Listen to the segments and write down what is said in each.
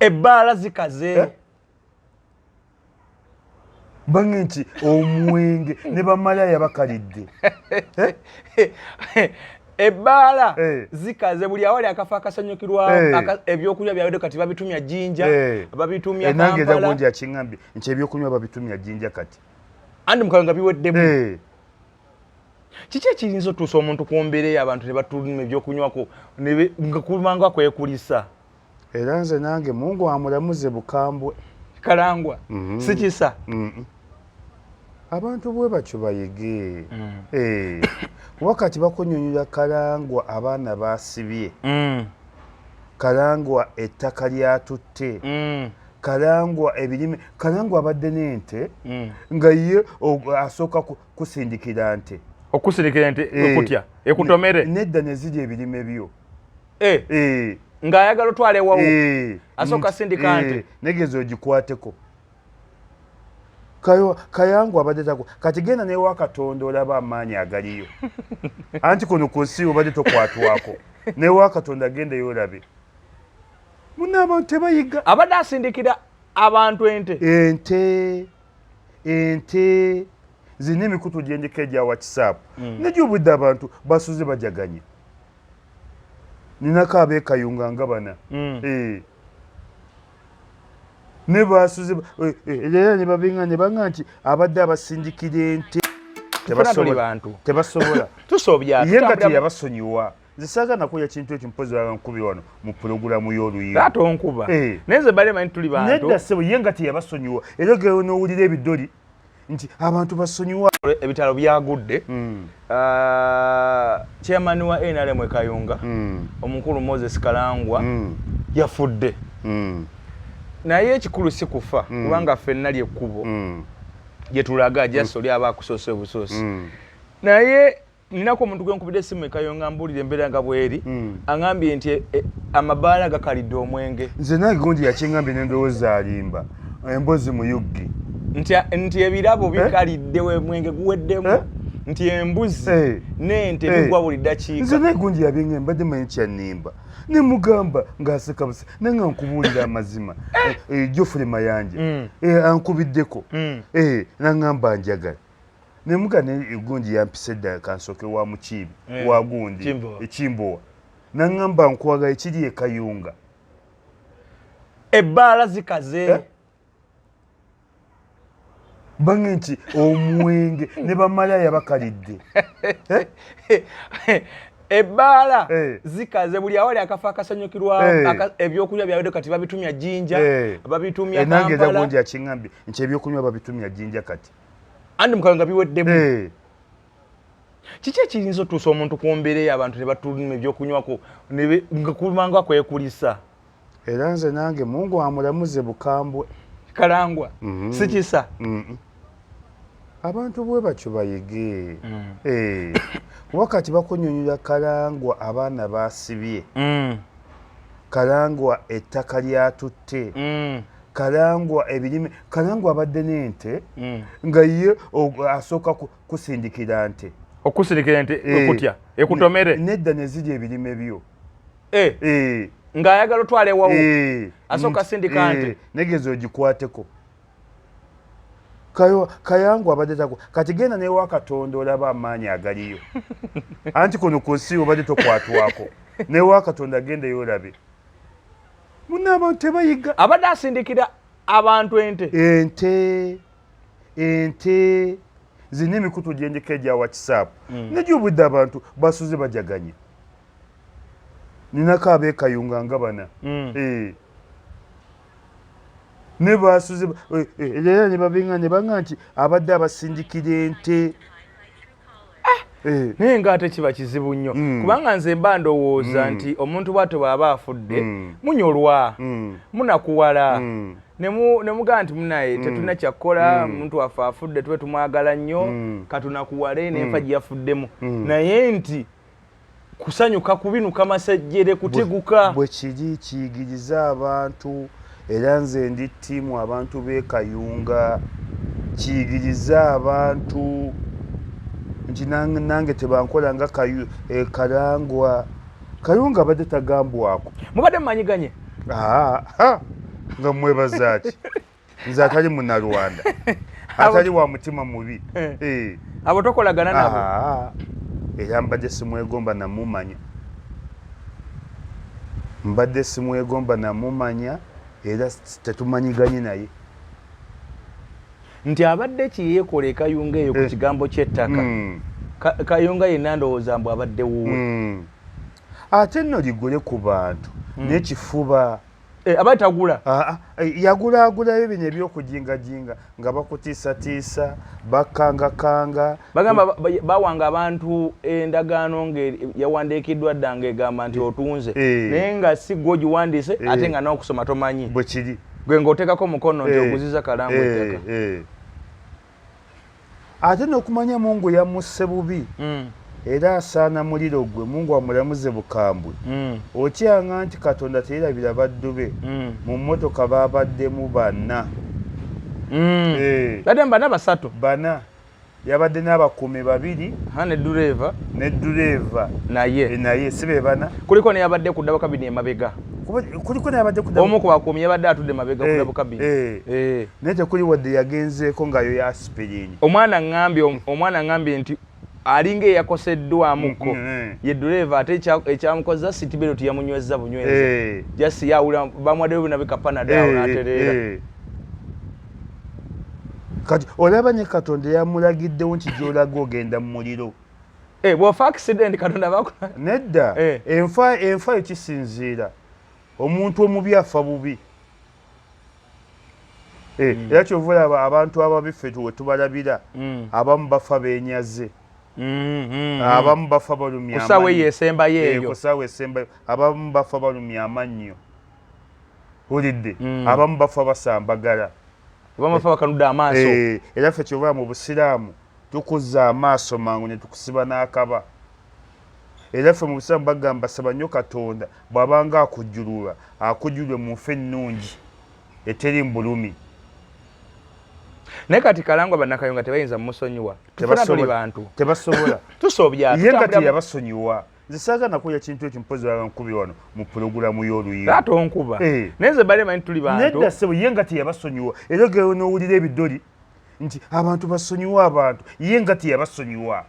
Ebbaala zikaze. Bange nti omwenge ne bamalaya bakalidde. Ebbaala zikaze buli awali akafa akasanyukirwawo ebyokunywa byabwe kati babitumya Jinja babitumya Kampala. Nange zagonja yakiŋŋambye nti ebyokunywa babitumya Jinja kati. Andi mukanga biweddemu. Kiki ekiyinza otuusa omuntu ku mbeera abantu ne batulima ebyokunywako nga kumanga kwekulisa? Era nze nange Mungu amulamuze bukambwe. Kalangwa si kisa. Abantu bwe batyo bayige. Wakati bakunyonyola Kalangwa abaana basibye. Kalangwa ettaka lyatutte. Kalangwa ebirime. Kalangwa abadde n'ente nga ye asooka kusindikira nte. Okusindikira ente okutya ekutomere. Nedda ne zirya ebirime byo. Ng'ayagala otwala ewawo asooka sindika nte. Negeza ogikwateko. Kayangwa abadde tako kati genda newa Katonda olaba amaanyi agaliyo. Anti kuno ku nsi obadde tokwatwako. Newa Katonda genda yolabe. Muna abantu tebayiga. Abadde asindikira abantu ente. Ente zina emikutu gy'enjeka egya WhatsApp. Najyo obudde abantu basuze bajaganye. Ninako abeekayunga nga bana. Ne basuze era ne babinga ne banga nti abadde abasindikira ente tebasobola. Tusobya ye ngati yabasonyiwa. Zisaagana kuya kintu ekyo mpozi wankubi wano mu pulogulamu y'oluyimba. Tato onkuba. Nenze bale manyi tuli bantu. Nedda sebo ye ngati yabasonyiwa. Era gewe n'owulira ebidoli nti abantu basonyiwa. Ebitalo byagudde. Chairman wa NRM Kayunga omukulu Moses Kalangwa yafudde. Naye ekikulu si kufa kubanga ffenna lyekkubo gye tulaga jasoli aba akusose obusosi. Naye ninako omuntu gwenkubidde essimu Kayunga mbuulire embeera nga bweri aŋambye nti amabaala gakalidde omwenge. Nze nange gundi yakiŋŋambye n'endowooza alimba embozi muyuggi nti ebirabo bikalidde omwenge guweddemu nti embuzi n'ente bigwa buli ddakiika. Nze naye gundi yabinga mbadde manyi kyannimba ne mugamba ng'aseka busa nange nkubuulira amazima. Jofule Mayanja ankubiddeko naŋŋamba njagala ne mugana gundi yampise edda kansooke wa Mukiibi wa gundi Ekimbowa naŋŋamba nkwagala ekiri e Kayunga. Ebbaala zikaze. Bange nti omwenge ne bamalaya bakalidde. Ebbaala zikaze buli awali akafa akasanyukirwawo ebyokunywa byabwe kati babitumya Jinja babitumya Kampala. Nange zagonja yakiŋŋambye nti ebyokunywa babitumya Jinja kati. Andi mukanga biweddemu. Kiki ekiyinza otuusa omuntu ku mbeera abantu ne batulima ebyokunywako nga kumanga kwekulisa? Era nze nange Mungu amulamuze bukambwe. Kalangwa si kisa. Abantu bwe batyo bayige. Wakati bakunyonyola Kalangwa abaana basibye. Kalangwa ettaka lyatutte. Kalangwa ebirime. Kalangwa abadde n'ente nga ye asooka kusindikira nte. Okusindikira nte okutya ekutomere. Nedda ne zirya ebirime byo. Ng'ayagala otwala ewawo asooka sindika nte. Negeza ogikwateko. Kayangwa abadde tako kati genda newa Katonda olaba amaanyi agaliyo. Anti kuno ku nsi obadde tokwatwako. Newa Katonda genda yolabe. Muna abantu tebayiga. Abadde asindikira abantu ente zina emikutu gy'enjeka egya WhatsApp. Najyo obudde abantu basuze bajaganye. Ninako abeekayunga nga bana. Ne basuze era ne babinga ne banga nti abadde abasindikira ente. Naye ng'ate kiba kizibu nnyo kubanga nze mba ndowooza nti omuntu bw'atyo bw'aba afudde munyolwa munakuwala ne mugamba nti munaye tetulina kyakkola omuntu waffe afudde tube tumwagala nnyo katunakuwale n'enfa gye yafuddemu naye nti kusanyuka kubinuka masejjere kuteguka bwe kiri kiyigiriza abantu. Era nze ndi ttiimu abantu b'e Kayunga kiyigiriza abantu nti nange tebankola nga Kalangwa. Kayunga abadde tagambwako. Mubadde mumanyiganye? nga mwebazaaki nze atali munnalwanda atali wa mutima mubi abo tokolagana nabo era mbadde simwegomba namumanya mbadde simwegomba namumanya era tetumanyiganye naye nti abadde kiyeekola ekayunga eyo ku kigambo ky'ettaka kayunga yenna ndowooza mbu abadde wuwe ate nno ligule ku bantu n'ekifuba abadde tagula yagulaagulayo bino ebyokujingajinga nga bakutiisatiisa bakangakanga bagamba bawanga abantu endagaano yawandiikiddwa dda ng'egamba nti otunze naye nga si gwe ogiwandiise ate nga n'okusoma tomanyi bwe kiri gwe ng'oteekako mukono nti oguziza kalangu ettaka ate n'okumanya mungu yamusse bubi era asaana muliro gwe mungu amulamuze bukambwe okyanga nti katonda teyerabira baddu be mu mmotoka babaddemu bana badde bana basatu bana yabadde n'abakuumi babiri ne dureeva naye si be bana kuliko neyabadde ku ddabo kabini emabega kuliko nayabadde omu ku bakuumi yabadde atudde mabega ku ddabo kabini naye tekuli wadde yagenzeeko ngayo ya aspirini omwana ngambye nti alinga eyakoseddwamuko ye dureeva ate ekyamukoza sitibero yamunyweza bunyweza jasi yawula bamwaddeyo binabikapanadawo n'atereera kati olaba ne katonda yamulagiddewo nti gy'olaga ogenda mu muliro bw'ofa accident katonda bakola nedda enfa ekisinziira omuntu omubi afa bubi era kyova olaba abantu ababi ffe we tubalabira abamu bafa beenyaze abamu bafa balumya kusaawa yesembayo eyo kusaawa esembayo abamu bafa balumya amannyo olidde abamu bafa basambagala abamu bafa bakanudde amaaso era ffe kyova mu busiraamu tukuzza amaaso mangu ne tukusiba n'akaba era ffe mu busiraamu bagamba saba nnyo katonda bw'abanga akujjulula akujjulwe mu nfe ennungi eteri mbulumi naye kati kalangwa bannakayunga tebayinza mumusonyiwa tufuna tuli bantu tebasobola tusobya ye nga teyabasonyiwa nze saagala nakulya kintu ekyo mpozi waba nkubi wano mu pulogulamu y'oluyimba ate onkuba naye nze bale manyi tuli bantu nedda ssebo ye nga teyabasonyiwa era gewe n'owulira ebidoli nti abantu basonyiwa abantu ye nga teyabasonyiwa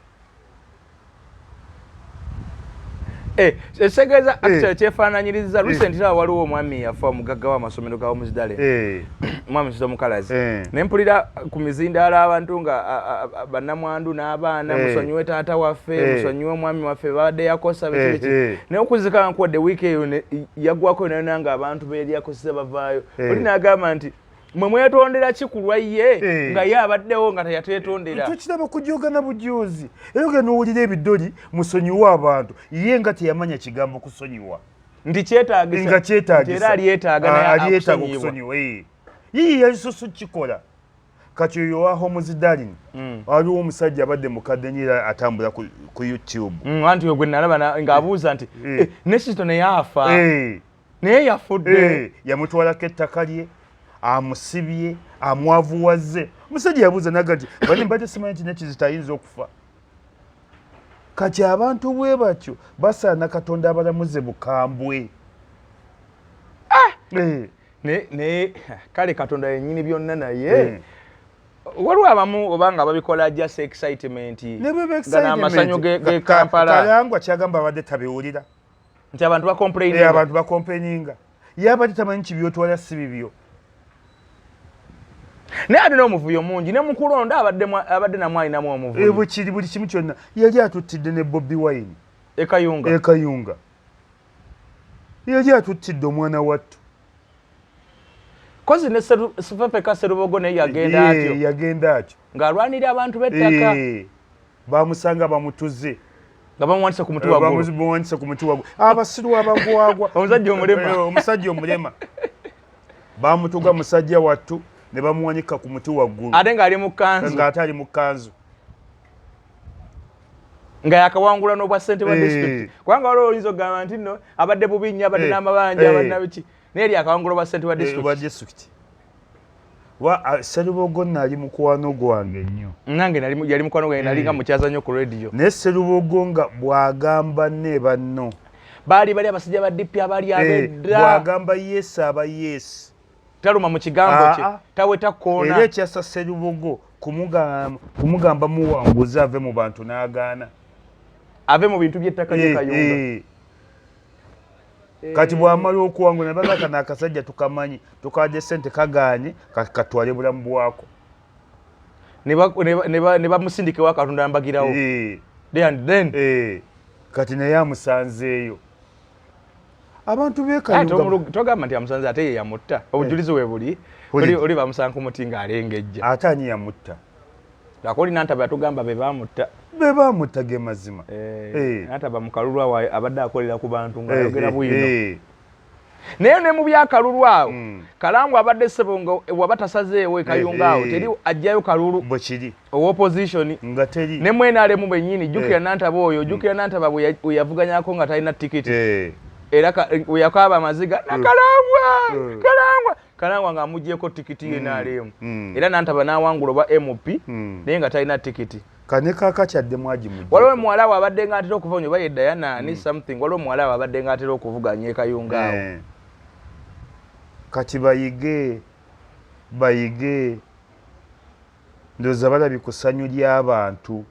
ekisegeeza actually kyefaananyiriza recently awo waliwo omwami yafa omugagga w'amasomero ga omuzidale omwami kizo mukalazi ne mpulira ku mizindaalo abantu nga bannamwandu n'abaana musonyiwe taata waffe musonyiwe omwami waffe babadde yakosa biki naye okuzika nkuwadde wiiki eyo yaggwako yonayona nga abantu beeri yakoseza bavaayo oli n'agamba nti mwe mwetondera kikulwa ye nga ye abaddewo nga teyatetondera tukiraba kujogana bujuzi era ogenda owulira ebidoli musonyiwa abantu ye nga teyamanya kigambo kusonyiwa nti kyetaagisa nga kyetaagisa era alyetaaga okusonyiwa ye yalisoso kikola kati oyo wa homozidalini waliwo omusajja abadde mukadde nyira atambula ku youtube anti ogwe nalaba ng'abuuza nti nesito neyafa naye yafudde yamutwalako ettaka lye amusibye amwavuwaze omusajja yabuuza naga nti bane mbadde simanyi nti nekizita ayinza okufa kati abantu bwe batyo basaana katonda abalamuze bukambwe naye kale katonda yennyini byonna naye waliwo abamu obanga babikola just excitement nga n'amasanyu ge Kampala kalangwa kyagamba abadde tabiwulira nti abantu bakomplaininga ye abadde tamanyi kibyotwala si bibyo naye alina omuvuyo mungi ne mukulonda abadde namw alinamu omuvuyo buli kimu kyonna yali atuttidde ne Bobi Wine ekayunga yali atuttidde omwana wattu kozi ne Sefepeka Serubogo naye yagenda atyo ng'alwanira abantu b'ettaka bamusanga bamutuze nga bamuwanise ku muti waggulu abasiru abagwagwa omusajja omulema bamutuga musajja wattu ne bamuwanika ku muti waggulu ate ng'ali mu kkanzu ng'ate ali mu kkanzu nga yakawangula n'obwa ssente wa district kubanga waliwo oyinza okugamba nti nno abadde bubinnya abadde n'amabanja abadde nabiki naye eri akawangula obwa ssente wa district Serubogo nali mukwano gwange nnyo nange yali mukwano gwange nali nga mukyaza nnyo ku radio naye Serubogo nga bw'agamba ne banno bali abasajja ba DP abali abedda bw'agamba yes aba yes taluma mu kigambo kye taweta koona era ekyassa Sserubogo kumugamba muwanguza ave mu bantu n'agaana ave mu bintu by'ettaka lye Kayunga kati bw'amala okuwangula ne bagamba kano akasajja tukamanyi tukawadde ssente kagaanye katwale bulamu bwako ne bamusindikewo Katonda ambagirawo then kati naye amusanzeeyo abantu beekayunga togamba nti amusanze ate ye yamutta obujulizi we buli oli bamusanga ku muti ng'alengejja ate ani yamutta akoli Nantaba yatugamba be baamutta ge mazima Nantaba mu kalulu awo abadde akolera ku bantu ng'ayogera bwino naye ne mu byakalulu awo Kalangwa abadde ssebo nga waba tasazeewo Kayunga awo teri ajjayo kalulu bwe kiri ow'opposition nga teri ne mwenaalemu bennyini jjukira Nantaba oyo jjukira Nantaba bwe yavuganyako nga talina tikiti era we yakaaba amaziga na Kalangwa ng'amugyeko tikiti ye n'alemu era Nantaba n'awangula oba MP naye nga talina tikiti kane kaakakyadde mwagimujja waliwo muwala we abadde ng'atera okuvuga oba ye Diana ni something waliwo muwala we abadde ng'atera okuvuganya e Kayunga awo kati bayige ndowooza balabye ku ssanyu ly'abantu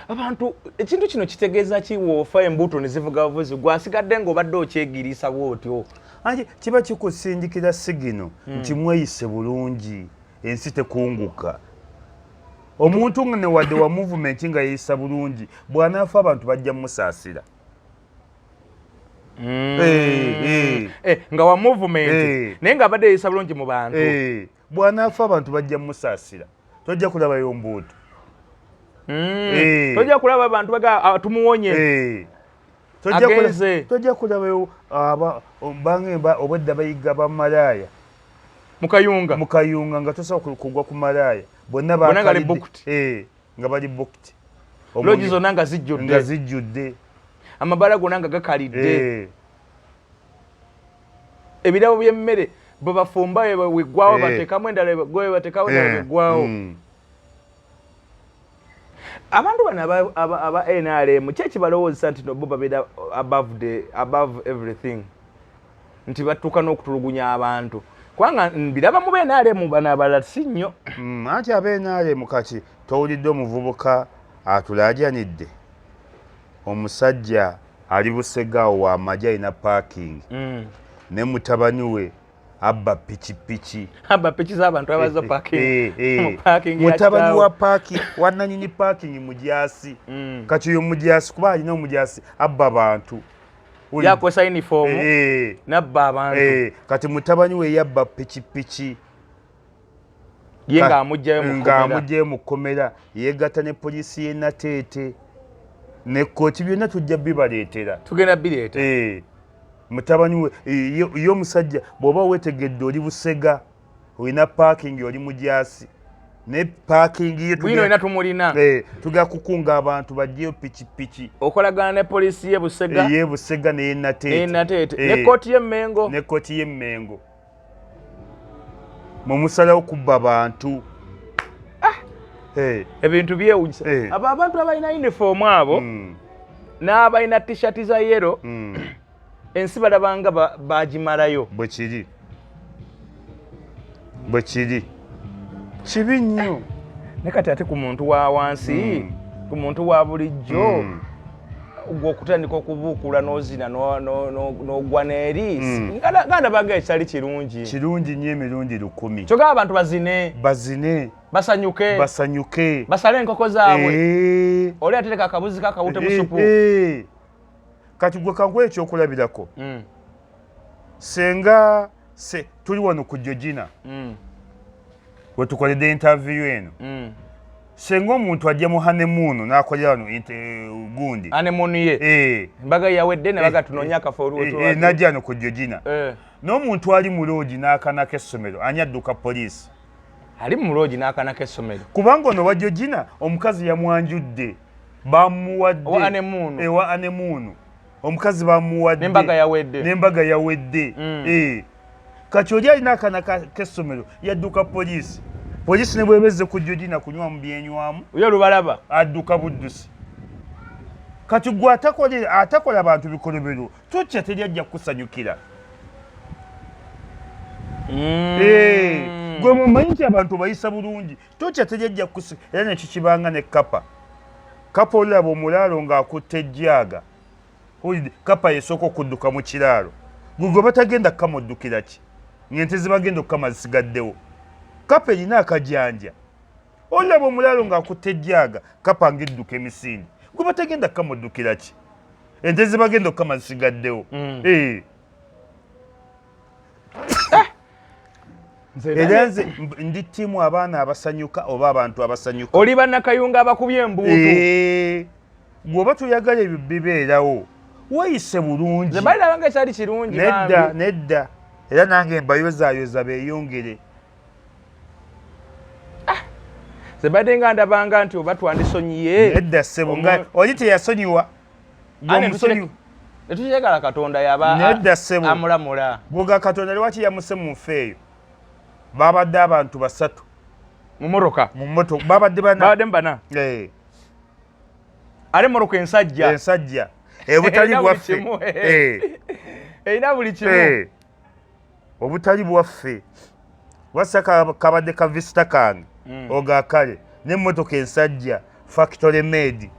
abantu ekintu kino kitegeeza ki woofa embuto ne zivuga buvuzi gwasigadde ng'obadde okyegiriisa bw'otyo anti kiba kikusindikira sigino nti mweyise bulungi ensi tekunguka omuntu ne wadde wa movement nga yeeyisa bulungi bw'anaafa abantu bajja mmusaasira nga wa movement naye ng'abadde yeeyisa bulungi mu bantu bw'anaafa abantu bajja mmusaasira tojja kulabayo mbuutu tojja kulaba abantu baga tumuwonye tojja kulabayo bangemba obwedda bayiga bamalaaya mu Kayunga nga tosobola kugwa ku malaaya bonna nga bali booked logi zonna nga zijjudde amabala gonna nga gakalidde ebirabo by'emmere bwe bafumba weggwawo bateekamu endala bateekawo endala weggwawo abantu bano aba NRM kyeki balowoozesa nti no bo babeera above everything nti batuuka n'okutulugunya abantu kubanga mbiraba mu NRM bano abalala si nnyo anti aba NRM kati towulidde omuvubuka atulaajanidde omusajja ali Busegaawo wa Majja alina parking ne mutabani we abba pikipiki z'abantu abaza parking mutabani wa parking wannanyini parking mujaasi kati oyo mujaasi kuba alina omujaasi abba abantu yakozesa uniform nabba abantu kati mutabani we yabba pikipiki ye ng'amugjayo mu kkomera yeegatta ne poliisi y'e Nateete ne kkooti byonna tujja bibaleetera tugenda bireeta mutabani we ye omusajja bw'oba weetegedde oli Busega olina parking oli mujaasi ne parking ye bwino tumulina tugenda kukunga abantu bajjeyo pikipiki okolagana ne poliisi y'e Busega n'e Nateete ne kkooti y'e Mmengo mumusalawo kubba bantu ebintu byewunyisa abo abantu abalina uniform abo n'abalina t-shirt za yero ensi balabanga bagimalayo bwe kiri kibi nnyo ne kati ate ku muntu wa wansi ku muntu wa bulijjo gw'okutandika okubuukula n'ozina n'ogwa n'eri ganda baga ekitali kirungi nnyo emirundi 10 kyogaba abantu bazine basanyuke basale enkoko zaabwe oli atereka akabuzi kakawute mu supu kati gwe kankuwa ekyokulabirako senga tuli wano ku Georgina we tukoledde interview eno senga omuntu ajja mu honeymoon n'akolera wano gundi honeymoon ye mbaga yawedde ne baga tunoonya akafo najja wano ku Georgina n'omuntu ali mu loogi n'akanako essomero ani adduka poliisi ali mu loogi n'akanako essomero kubanga ono wa Georgina omukazi yamwanjudde bamuwadde ewa honeymoon omukazi bamuwadde n'embaga yawedde kati oli alina akaana k'essomero yadduka poliisi ne bwebezze ku Georgina kunywa mu byenywamu yo lubalaba adduka buddusi kati gwe atakola abantu bikolobero totya teri ajja kukusanyukira gwe mumanyi nti abantu bayisa bulungi tokya tejajja kusi era nekyo kibanga ne kapa olaba omulaalo ng'akutte ejjaaga kapa yesooka okudduka mu kiraalo gwe batagenda kukamuddukira ki ng'ente zibagenda okukama zisigaddewo kapa erina akajanja olaba omulaalo ng'akutte ejjaaga kapa ng'edduka emisinde gwe batagenda kukamuddukira ki ente zibagenda okukama zisigaddewo era nze ndi ttiimu abaana abasanyuka oba abantu abasanyuka oli bannakayunga abakubye embuutu bw'oba tuyagala ebyo bibeerawo weyise bulungi balirabanga ekyali kirungi nedda era nange mbayozaayoza beeyongere zebadde nga ndabanga nti oba twandisonyiye nedda ssebo nga oli teyasonyiwa netukyagala katonda yaba nedda ssebo amulamula bwoga katonda lwaki yamuse mu nfe eyo babadde abantu 3 mu motoka babadde bana ale motoka ensajja ebutali bwaffe erina buli kimu obutali bwaffe wasa kabadde ka visita kange ogakale n'emmotoka ensajja factory made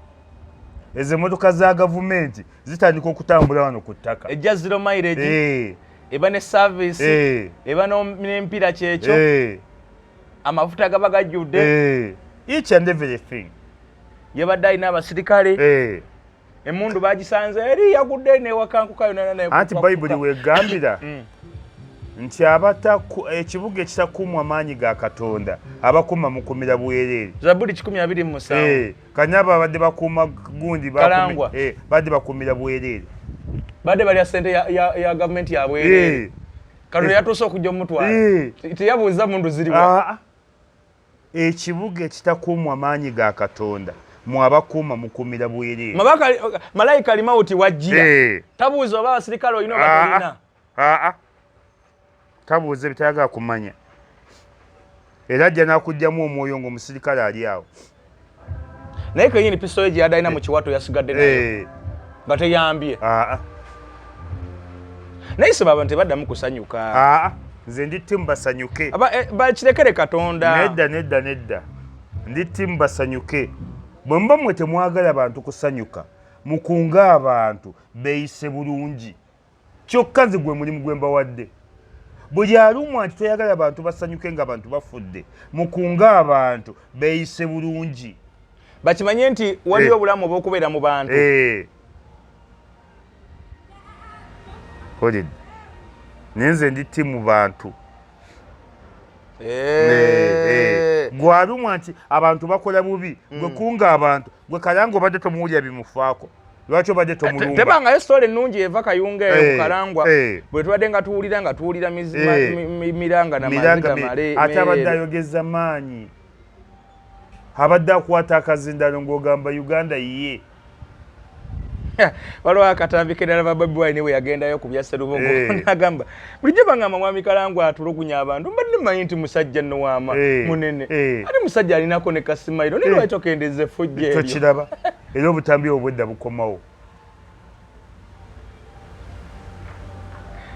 ezo emmotoka za gavumenti zitandika okutambula wano ku ttaka ejja zero mileage eba ne service eba n'empira kyekyo amafuta gaba gajjudde each and everything yabadde alina abasirikale emundu bagisanze eri yagudde newakankuka yona anti bayibuli wegambira nti ekibuga ekitakuumwa amaanyi ga katonda abakuuma mukumira bwereere Zaburi 127 kanyabo abadde bakuuma gundi badde bakuumira bwereere badde balya sente ya gavumenti ya bwereere katonda yatuuse okujja omutwala teyabuuza mundu ziriwa ekibuga ekitakuumwa amaanyi ga katonda mwabakuuma mukumira bwereere malayika alimawuti wajjira tabuuza oba abasirikale olina oba tolina tabuuze bitayagala kumanya era ajja n'akugjamu omwoyo ng'omusirikale ali awo naye kenyini pistola gye yadde alina mu kiwato yasigadde nayo nga teyambye naye seba abantu tebaddamu kusanyuka nze ndi ttimu basanyuke bakirekere katonda nedda ndi ttimu basanyuke bwe muba mmwe temwagala bantu kusanyuka mukunga abantu beeyise bulungi kyokka nze gwe mulimu gwe mbawadde buli alumwa nti toyagala abantu basanyuke nga abantu bafudde mukunga abantu beeyise bulungi bakimanye nti waliwo obulamu obw'okubeera mu bantu naye nze ndi ttimu bantu gwe alumwa nti abantu bakola bubi gwe kunga abantu gwe kalanga obadde tomuwulira bimufaako lwaki obadde tomulumba tebangayo sitole ennungi eva kayunga eyo mukalangwa bwe tubadde nga tuwulira miranga namaziga male ate abadde ayogeza maanyi abadde akwata akazindalo ng'ogamba uganda yiye waliwo akatambi kenalaba Bobi Wine we yagendayo ku bya Sserubongo nagamba bulijjo bangamba mwami kalangwa atulugunya abantu mbadde mmanyi nti musajja nno waama munene ate musajja alinako ne kasimayiro naye lwaki okendeza effujja eryo tokiraba era obutambi obwedda bukomawo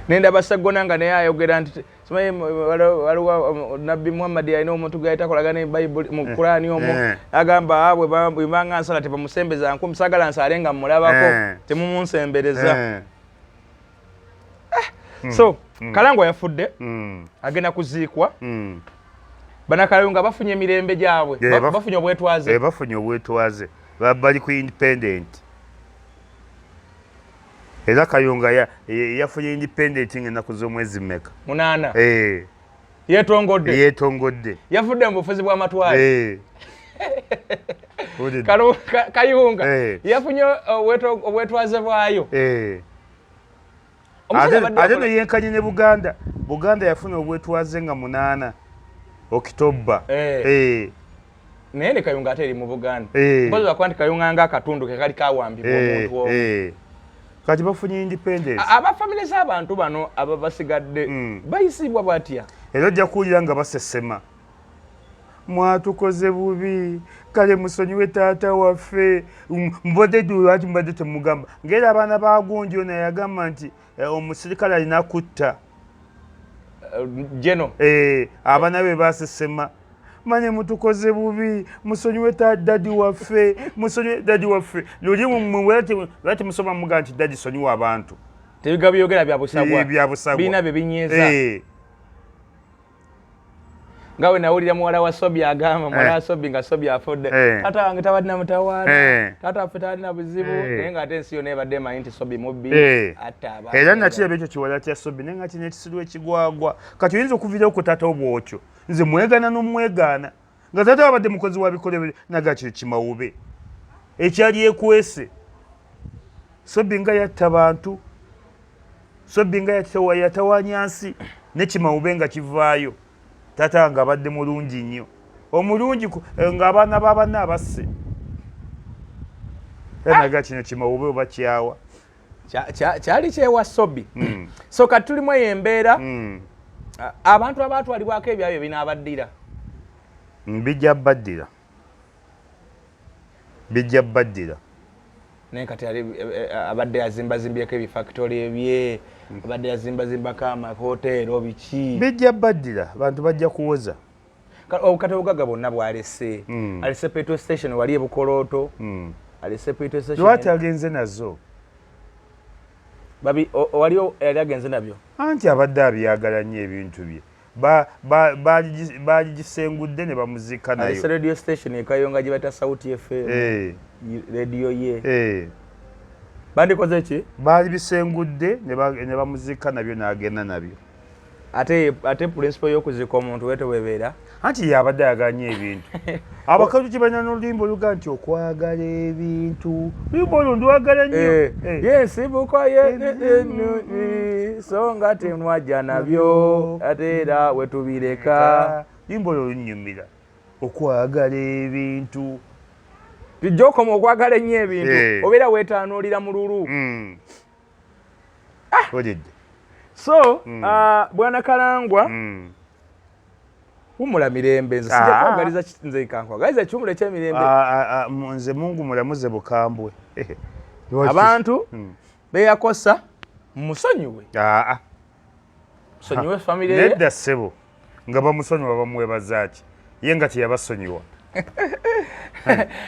nendaba Sseggona nga naye ayogera nti simanyi waliwo nabbi Muhammad alina omuntu gayita kolagana Bayibuli mu Kurani omwo agamba bwe banga nsala tebamusembeza nku musagala nsale nga mmulabako temumunsembereza so Kalangwa yafudde agenda kuziikwa banakalunga bafunye emirembe gyabwe bafunye obwetwaze bafunye obwetwaze bali ku independent era Kayunga yafunye independent ng'ennaku z'omwezi mmeka 8 yetongodde yafudde mu bufuzi bw'amatwale Kayunga yafunye obwetwaze bwayo ate ne yenkanye ne Buganda yafuna obwetwaze nga 8 Okitoba naye ne Kayunga ate eri mu Buganda mpozi wakuba nti Kayunga nga akatundu ke kali kawambibwa omuntu omu kati bafunye independence abafamile z'abantu bano aba basigadde bayisibwa batya era ojja kuwulira nga basesema mwatukoze bubi kale musonyiwe taata waffe mbadde lwaki mbadde temugamba ng'era abaana ba Gunju naye yagamba nti omusirikale alina kutta Jeno abana be basesema manye mutukoze bubi musonyiwe ta dadi waffe musonyiwe dadi waffe luli mwete musoma muganti dadi sonyiwa abantu tebiga byogera byabusagwa bina bye binyeza ngawe nawulira muwala wa Sobi agamba muwala wa Sobi nga Sobi afodde tata wange tabadde mutawana tata affe tabadde buzibu naye nga ate ensi yonna ebadde manyi nti Sobi mubbi ataba era nakiraba ekyo kiwala kya Sobi naye nga kino ekisiru ekigwagwa kati oyinza okuviirawo ku taata obwokyo nze mwegana n'omwegaana nga taata wabadde mukozi wa bikole naga kyo kimawube ekyali ekwese Sobi nga yatta bantu Sobi nga yatawanya nsi nekimawube nga kivaayo tata nga badde mulungi nnyo omulungi nga abaana b'abanna abasse naga kino kimawube oba kyawa kyali kyewa Sobi so kati tulimu eyo embeera abantu abatwalibwako ebyabyo binaabaddira bijja baddira naye kati abadde yazimbazimbyeko ebifactory ebye abadde yazimbazimbako amahoteero biki bijja baddira bantu bajja kuwoza kati obugagga bwonna bwalese alese petrol station wali ebukolooto alese petrol station lwaki agenze nazo waliwo yali agenze nabyo anti abadde abyagala nnyo ebintu bye bagigisengudde ne bamuzika nayo alese radio station ekayonga gye bata Sauti FM radio ye bandikoze ki baali bisengudde ne bamuzika nabyo n'agenda nabyo ate principle y'okuzika omuntu weto bebeera anti yabadde ayagala nnyo ebintu abakazi kibanya n'oluyimba oluga nti okwagala ebintu luyimba olwo ndwagala nnyo yensibuko ye so nga temwajja nabyo ate era wetubireka luyimba olwo lunyumira okwagala ebintu tujja okoma okwagala ennyo ebintu obeera weetaanuulira mululu oledde so bwana Kalangwa humula mirembe nze sijja kwagaliza nze kankwagaliza kiwumula ekyemirembe nze mungu mulamuze bukambwe abantu beyakosa musonyiwe musonyiwe famire nedda ssebo nga bamusonyiwa bamuwebaza ki ye nga teyabasonyiwa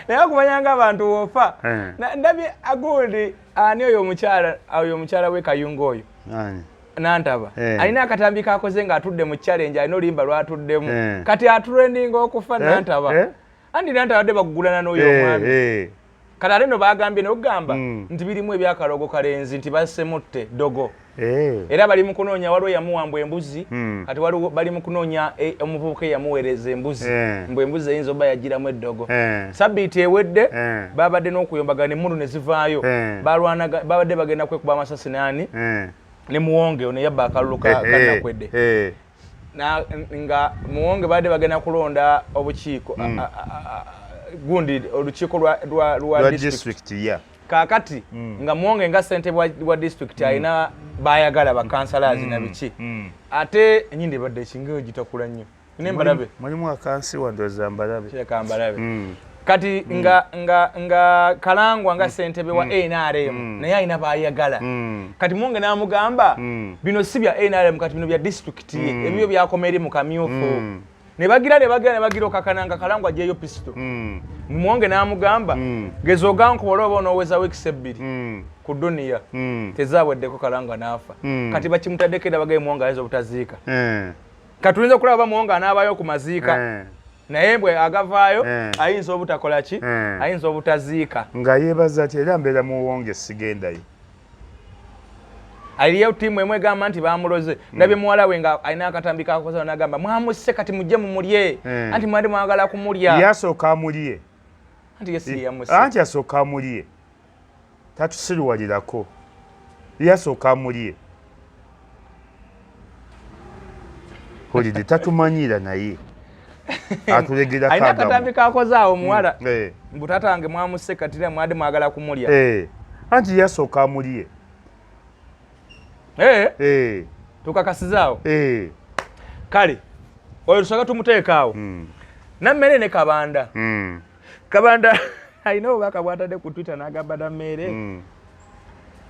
naye okumanya nga abantu boofa ndabye agundi ani oyo omukyala we Kayunga oyo Nantaba alina akatambi kakoze nga atudde mu challenge alina olimba lwatuddemu kati atrending okufa Nantaba andi Nantaba adde bagugulana n'oyo omwami kati ate no bagambye n'okugamba nti birimu ebyakalogo kalenzi nti basemutte dogo era bali mu kunoonya waliwo yamuwambwa embuzi kati waliwo bali mu kunoonya omuvubuka yamuweereza embuzi mbwe embuzi eyinza oba yagiramu eddogo sabbiiti ewedde babadde n'okuyombagana emmunu ne zivaayo babadde bagenda kwekuba amasasi nani ne Muwonge ono yabba akalulu kanakwedde nga Muwonge badde bagenda kulonda obukiiko gundi olukiiko lwa district kakati nga Muwonge nga ssente wa district alina bayagala bakansalaazi na biki ate enyindi badde ekingeyo gitakula nnyo nembalabe mulimu akansi wandoza mbalabe kati nga Kalangwa nga ssentebe wa NRM naye alina bayagala kati Muwonge n'amugamba bino si bya NRM kati bino bya district ebyo byakomere mu kamyufu ne bagira okakananga Kalangwa ajeyo pisto Muwonge n'amugamba gezo ogankola oba onoweza weeks ebbiri ku dunia tezabweddeko Kalangwa n'afa kati bakimutaddeko era bagaye Muwonge ayinza obutaziika kati tuyinza okulaba Muwonge anaabayo ku maziika naye bwe agavaayo ayinza obutakola ki ayinza obutaziika nga yeebaza ati era mbeera Muwonge sigendayo aliyo tiimu emu egamba nti bamuloze ndabye muwala we nga alina akatambi kakoza n'agamba mwamusse kati mujje mumulye anti mwali mwagala kumulya yasooka amulye anti yesi yamusse anti yasooka amulye tatusiruwalirako yasooka amulye olide tatumanyira naye atulegera alina akatambi kakoza awo muwala mbu tatange mwamusse kati era mwali mwagala kumulya anti yasooka amulye tukakasizaawo kale oyo tusooka tumuteekaawo nammere ne Kabanda Kabanda alina obubaka bwatadde ku Twitter n'agamba nammere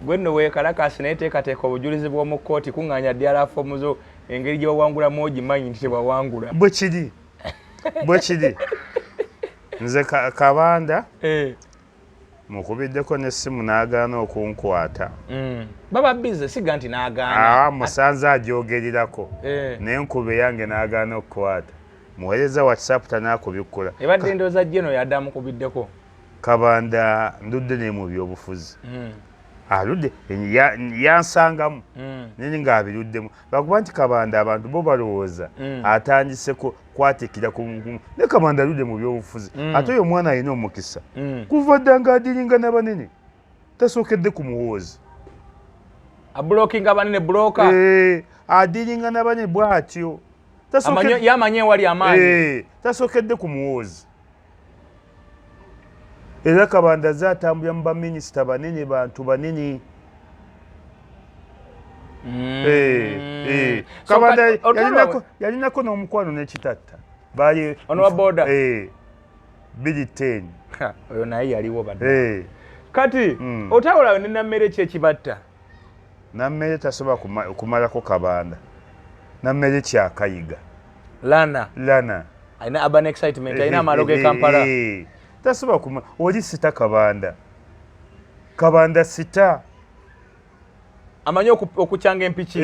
gwe nno weekalakasi naye teekateeka obujulizi bw'omu kkooti kuŋŋaanya ddala fomuzo engeri gye bawangulamu ogimanyi nti tebawangula bwe kiri nze Kabanda mukubiddeko n'essimu n'agaana okunkwata baba bize siga nti n'agaana musanze agyogerirako naye nkuba yange n'agaana okukwata muweereza WhatsApp tanaakubikkula ebadde ndowooza jeno yadde amukubiddeko Kabanda ndudde ne mu by'obufuzi aludde yansangamu nini ng'abiruddemu bakuba nti Kabanda abantu bo balowooza atandise kwatikira ne Kabanda aludde mu by'obufuzi ate oyo omwana alina omukisa kuva dda ng'adiringa n'abanene tasookedde ku muwoozi abulookinga abanene bulooka adiringa n'abanene bw'atyo yamanye ewali amaanyi tasookedde ku muwoozi era Kabanda zaatambulira mu baminisita banene bantu banene Kabanda yalinako n'omukwano n'ekitatta bali ono wa boda Billy Ten oyo naye yaliwo badde kati otawula ne nammere ki ekibatta nammere tasobola kumalako Kabanda nammere kyakayiga lana alina urban excitement alina amalo ge Kampala tasobola oli sita Kabanda sita amanyi okukyanga empiki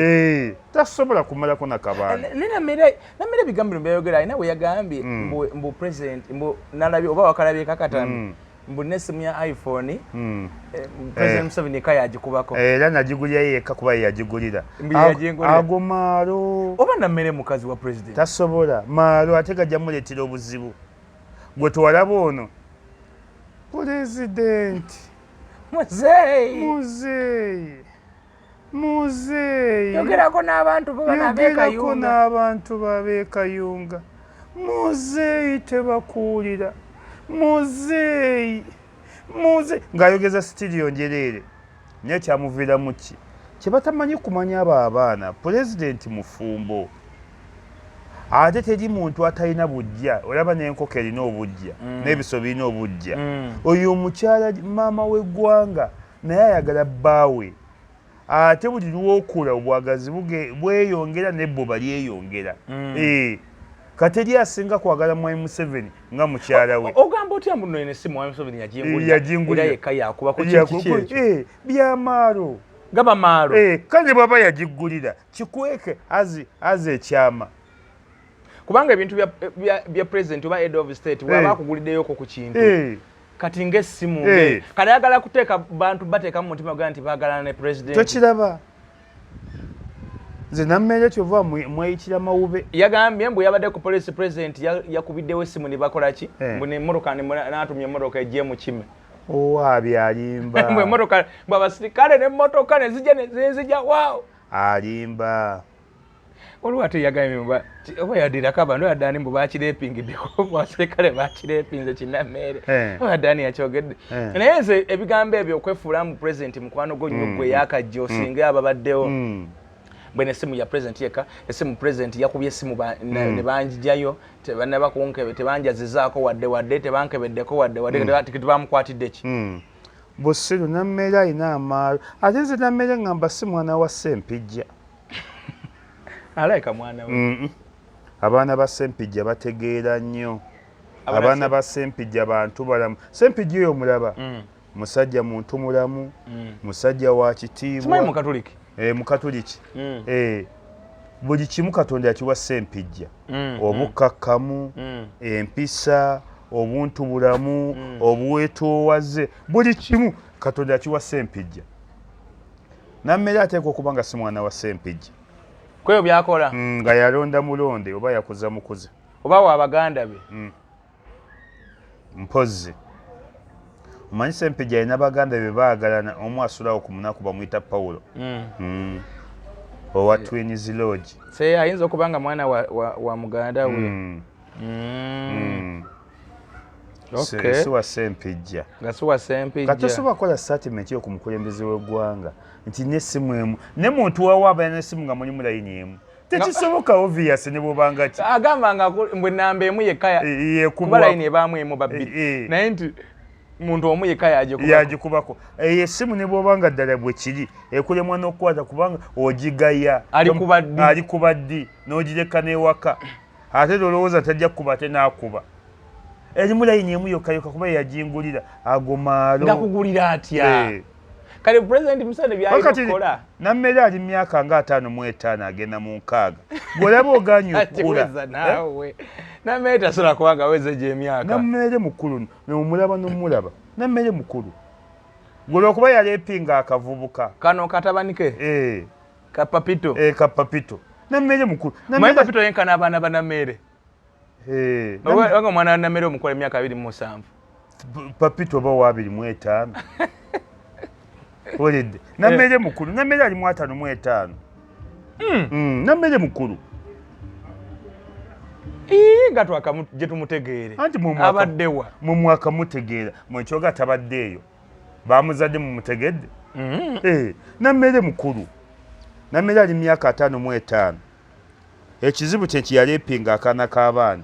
tasobola kumalako na Kabanda nammere ebigambiro byayogera alina bwe yagambye mbu president mbu nalabye oba wakalabye kakatambi mbu n'essimu ya iPhone President Museveni ka yagikubako era nagigulira yekka kuba yagigulira ago maalo oba nammere mukazi wa president tasobola maalo ate gajja muleetera obuzibu gwe tuwalaba ono president muzeeyi yogerako n'abantu babeekayunga muzeeyi tebakuwulira muzeeyi ng'ayogeza sitiriyo njereere naye kyamuviiramu ki kye batamanyi kumanya abo abaana pulezidenti mufumbo ate teri muntu atalina bujja olaba n'enkoko erina obujja n'ebiso birina obujja oyo omukyala maama w'eggwanga naye ayagala bbaawe ate buli lwokula obwagazi bweyongera nebboba lyeyongera kateri asinga kwagala Mwai Museveni nga mukyala we ogamba otya mbuno ene simu Mwai Museveni yajingulira yekka yakubako kiki byamaalo gaba maalo kale baba yagiggulira kikweke azi ekyama kubanga ebintu bya president oba head of state waba akuguliddeyoko ku kintu kati ng'essimu kale ayagala kuteeka bantu bateeka mu mutima gwa nti baagalana ne president tokiraba nze nammere kyova mweyitira mawube yagambye mbu yabadde ku police president yakubiddewo essimu ne bakola ki mbu n'emmotoka n'atumya emmotoka ejje mu kime alimba mbu emmotoka mbu abasirikale n'emmotoka nezijja waawo alimba olwo ate yagambye oba yadirako abantu yaddaani mbu bakireepingiddeko abasirikale bakireepinze kinnammere oba yaddaani yakyogedde naye nze ebigambo ebyo okwefuulamu president mukwano gwo nnyo gwe yakajja osinga ababaddewo bwe n'essimu ya president yekka essimu president yakubye essimu ne banjigyayo tebannabakunkebe tebanjazizaako wadde tebankebeddeko wadde tebamukwatidde ki busiru nammere alina amaalo ate nze nammere ngamba si mwana wa Sempijja alayika mwana we abaana ba Sempijja bategeera nnyo abaana ba Sempijja bantu balamu Sempijja oyo mulaba musajja muntu mulamu musajja wa kitiibwa mukatuliki mukatuliki buli kimu Katonda yakiwa Sempijja obukakkamu empisa obuntu bulamu obwetoowaze buli kimu Katonda yakiwa Sempijja nammere ateekwa okuba nga si mwana wa Sempijja kweyo byakola nga yalonda mulonde oba yakuza mukuze oba wa baganda be mpozzi omanyi Sempijja alina baganda be baagalana omu asulawo ku munaku bamuyita Pawulo owa Twins Lodge ayinza okuba nga mwana wa muganda we si wa Sempijja nga si wa Sempijja kati osobola kukola statement yo ku mukulembeze w'eggwanga nti n'essimu emu ne muntu wawa abeera n'essimu nga mulimu layini emu tekisoboka obvious ne bwobanga ki agamba nga mbwe namba emu yekka kuba layini ebaamu emu babbiri naye nti muntu omu yekka yagikubako esimu ne bw'obanga ddala bwe kiri ekulemwa n'okukwata kubanga ogigaya ali kubaddi n'ogireka n'ewaka ate olowooza tajja kukuba ate n'akuba erimu layini emu yokkayoka kuba yagingulira agomaalo ngakugulira atya kale President Museveni byayikola nammere ali myaka nga 55 agenda mu 6 golaba oganya okukula nawe nammere tasobola kubanga aweze gye emyaka nammere mukulu n'omulaba n'omulaba nammere mukulu golaba kuba yalepinga akavubuka kano katabanike kapapito kapapito nammere mukulu nammere papito yenkana abaana banammere wanga mwana nammere omukola emyaka 27 papito ba wa 25 olidde nammere mukulu nammere ali mu 55 nammere mukulu nga gye tumutegeere abaddewa mu mwaka mutegeera mwekyoga tabaddeeyo bamuzadde mu mutegedde nammere mukulu nammere ali myaka 55 ekizibu kye kiyalepinga akaana k'abaana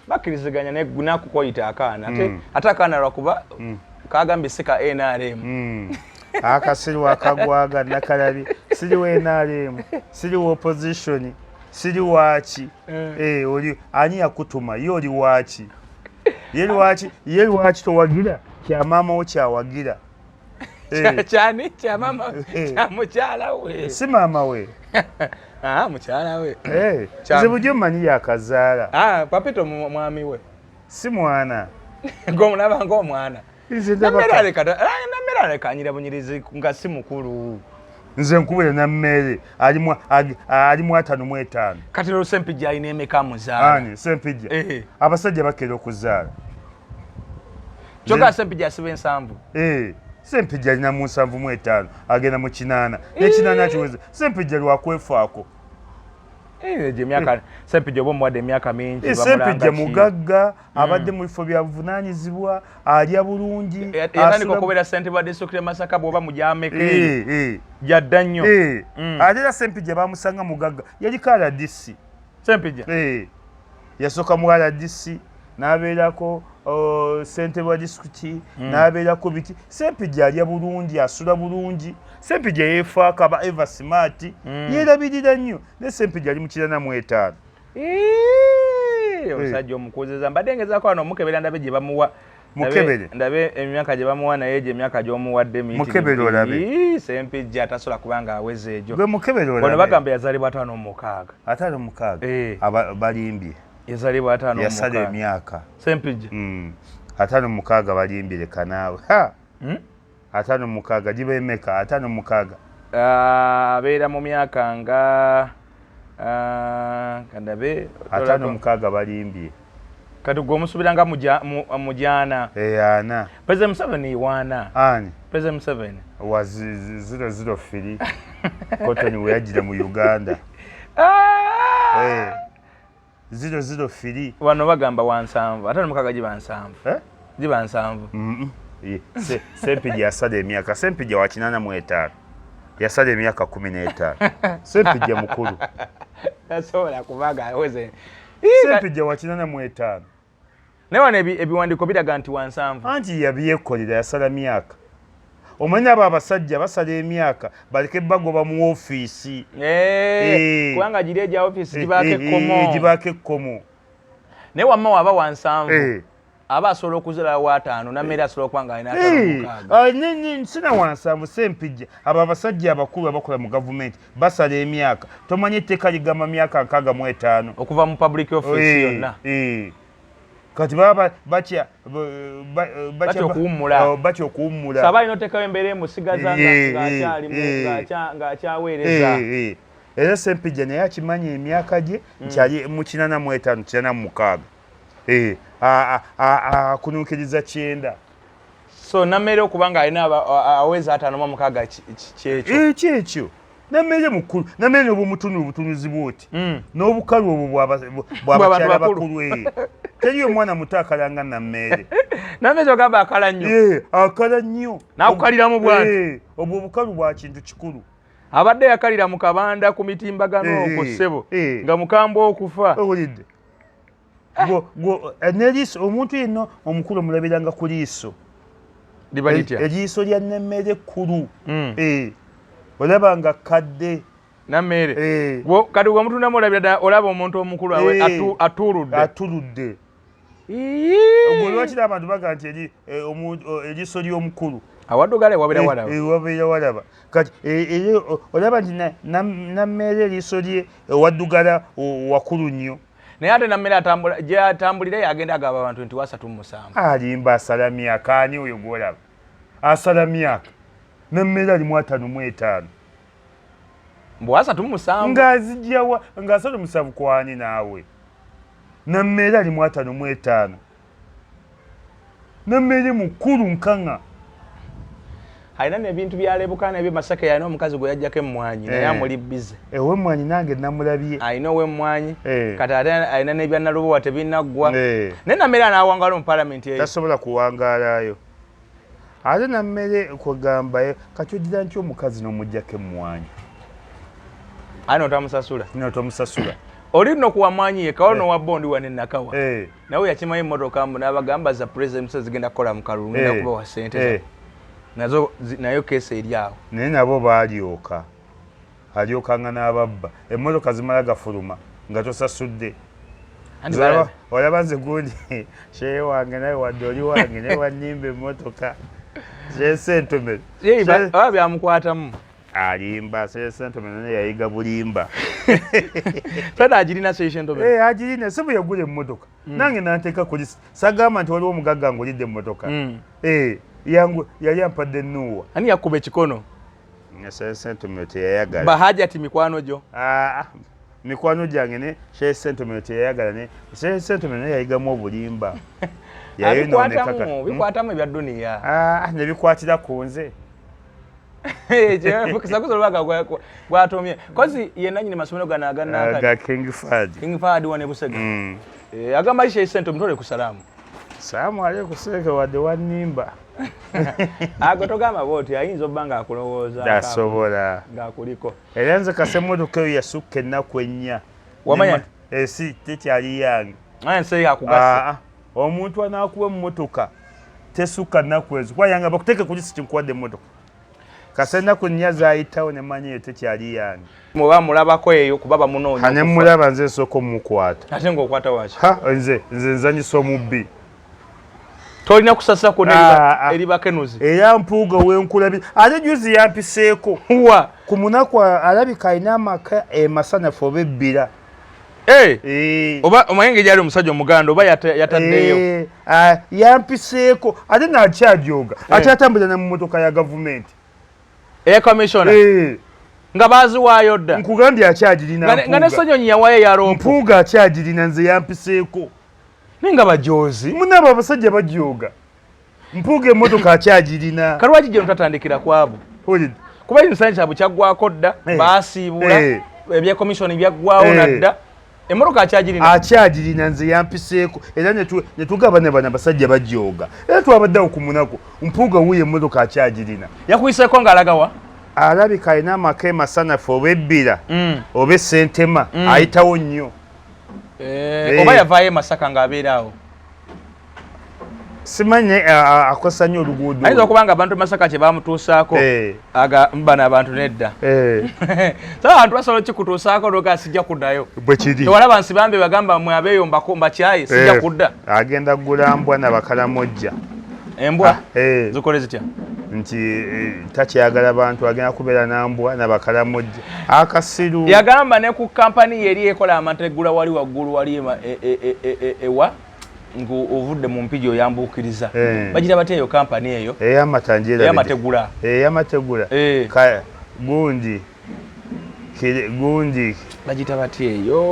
bakkiriziganya nakukoyita akaana ate akaana lwakuba kagambye sika NRM akasiri akagwaga nakalabi siri wa NRM siri wa opposition siri wachi oli ani yakutuma yoli wachi yeli wachi towagira kya mama okyawagira cyane kya mama kya mukyala we si mama we mukyala we zibujyo mani yakazaala papito mwami we si mwana ngomulaba ngomwana nammere alekanyira bunyirizi nga si mukulu nze nkubire nammere ali mu 55 kati lo Sempijja alina emeka muzaala ani Sempijja abasajja bakera okuzaala kyoka Sempijja asiba ensanvu Sempijja alina mu 75 agenda mu 8 n'ekinana kiweze Sempijja lwakwefaako Sempijja oba omuwadde emyaka mingi Sempijja mugagga abadde mu bifo bya buvunaanyizibwa alya bulungi yatandika okubeera ssentebe wa disitulikiti Masaka bw'oba mujamekeeyo jadda nnyo ate era Sempijja bamusanga mugagga yaliko RDC Sempijja yasooka mu RDC n'abeerako ssentebe wa disitulikiti n'abeerako biki Sempijja alya bulungi asula bulungi Sempijja yeefaako aba Eva Smart yeerabirira nnyo ne Sempijja ali mu 45 omusajja omukuzeza mbadde ngezaako wano omukebera ndabe gye bamuwa mukebere ndabe emyaka gye bamuwa naye gye emyaka gy'omuwadde mukebere olabe Sempijja tasobola kubanga aweze egyo gwe mukebere olabe wano bagamba yazaalibwa 56 56 balimbye yazaalibwa 56 yasala emyaka Sempijja 56 balimbire kanaawe 56 giba emeka 56 abeera mu myaka nga kandabe 56 balimbye kati gwe omusubira nga mujaana ana President Museveni waana ani President Museveni wa 003 Cotton we yagira mu Uganda 003 wano bagamba wansanvu 56 giba nsanvu giba nsanvu Sempijja yasala emyaka Sempijja wa 85 yasala emyaka 15 Sempijja mukulu tasobola kubaga aweze Sempijja wa 85 naye wano ebiwandiiko biraga nti wansanvu anti yabyekolera yasala myaka omanyi abo abasajja basala emyaka baleke bagoba mu ofiisi kubanga giri egya ofiisi gibaako ekkomo naye wamma waba wansanvu aba asobola okuzala wa 5 nammere asobola okuba nga alina 5 sina wansanvu Sempijja abo abasajja abakulu abakola mu gavumenti basala emyaka tomanye etteeka ligamba myaka 65 okuva mu public office yonna kati baba batya okuwummula saba alina oteekawo embeera emusigaza ng'akyaweereza era Sempijja naye akimanya emyaka gye nkyali mu 85 akunuukiriza 9 so nammere okuba nga alina aweza 56 kyekyo nammere mukulu nammere obutunuzi bwoti n'obukalu obwo bwabakyala bakulu teri omwana muto akalanga nammere nammere ogamba akala nnyo akala nnyo n'akukaliramu bwati obwo obukalu bwa kintu kikulu abadde yakalira mu kabanda ku mitimbagano ku ssebo nga mukambwe okufa owulidde neliiso omuntu yenna omukulu omulabiranga ku liiso liba litya eriiso lya Nammere ekkulu olaba nga kadde Nammere kati wamutundamu olabira olaba omuntu omukulu atuludde ogwo lwakiri abantu baga nti eriiso ly'omukulu awaddugala wabeera walaba kati olaba nti Nammere eriiso lye ewaddugala wakulu nnyo naye ate Nammere gyatambulira agenda agaba abantu nti 37 alimba asala myaka ani oyo gwolaba asala myaka Nammere ali 55 mbu 37 ng'azijjawa nga 37 kwani naawe Nammere ali 55 Nammere mukulu nkanga alina n'ebintu byalebukana ebyo Masaka yalina omukazi gwe yajjako emmwanyi naye amuli bize ow'emmwanyi nange namulabye alina ow'emmwanyi kati ate alina n'ebyanalubowa tebinaggwa naye Nammere anaawangala mu palamenti eyo tasobola kuwangaalayo ate Nammere kugamba kati ogira nti omukazi n'omuggyako emmwanyi ate notamusasula notomusasula oli no kuwa mwanyi yekawo no wabondi wane nakawa nawe yakimaye emmotoka mbu n'abagamba za president zigenda kukola mu kalulu ngenda kuba wa sente nazo nayo kese eri awo naye nabo alyokanga n'ababba emmotoka zimala gafuluma nga tosasudde olaba nze gundi sheye wange naye wadde oli wange naye wannimba emmotoka sentomero oba byamukwatamu alimba sentomero naye yayiga bulimba feda agirina sentomero agirina si bwe yagula emmotoka nange nanteeka kuli sagamba nti waliwo omugagga ng'olidde emmotoka yangu yali ampadde Nuuwa ani yakuba ekikono sentomero teyayagala bahajati mikwano gyo mikwano gyange ne sentomero teyayagala ne sentomero naye yayigamu obulimba bikwatamu ebya duniya ne bikwatira ku nze kisakusolwaga gwatomye kozi yenna nyini masomero gano aga King Fahd wane Busega agamba ishe sento mtole kusalamu salamu aleikum seke wadde wannimba agotogamba boti ayinza obbanga akulowooza tasobola ng'akuliko era nze kasemmotoka eyo yasukka ennaku ennya wamanya si tekyali yange nse akugasa omuntu anaakuwa emmotoka tesukka nnaku ezo kuba yange bakuteeke kuli si kinkuwadde emmotoka kasa ennaku nnya zaayitawo ne manya eyo tekyali yange muba mulabako eyo kuba bamunoonya ne mulaba nze nsooka omukwata ate ng'okwata waki nze nzanyisa omubbi tolina kusasira eri bakenuzi era mpuuga wenkulabye ate juzi yampiseeko ku munaku alabika alina amaka emasanafu oba ebbira oba omanye gyali omusajja omuganda oba yataddeyo yampiseeko ate nakyajooga akyatambulira ne mu mmotoka ya gavumenti commissiona nga baziwaayo dda nkugambye akyagirina nga nesonyonyi yawayo yarompo mpuuga akyagirina nze yampiseeko ninga bajoozi munabo abasajja bajooga mpuuga emmotoka akyagirina kalwaki gye notatandikira kwabo kuba ensani kyabwe kyaggwako dda baasiibula ebya komisioni byaggwawo nadda emmotoka akyagirina nze yampiseeko era ne tugaba ne bano abasajja bajooga era twabaddewo ku munaku mpuuga wuyo emmotoka akyagirina yakuyiseeko ng'alagawa alabika alina amaka emasanafu oba ebbira oba essentema ayitawo nnyo oba yavaayo Masaka ng'abeera awo simanyi akosa nnyo oluguudo ayinza okuba nga abantu Masaka kye bamutuusaako bano abantu nedda so abantu basobola kikutuusaako noga sijja kuddayo bwe kiri tewalaba nsibambe bagamba mwe abeeyombako mbakyayi sijja kudda agenda kugula mbwa nabakalamojja embwa zikole zitya nti takyagala bantu agenda kubeera nambwa nabakalamojja akasiru yagamba ne ku kampani yeri ekola amategula wali waggulu wali ewa ovudde mu mpigi oyambuukiriza bagira batya eyo kampani eyo eyamategula gundi bagita batya eyo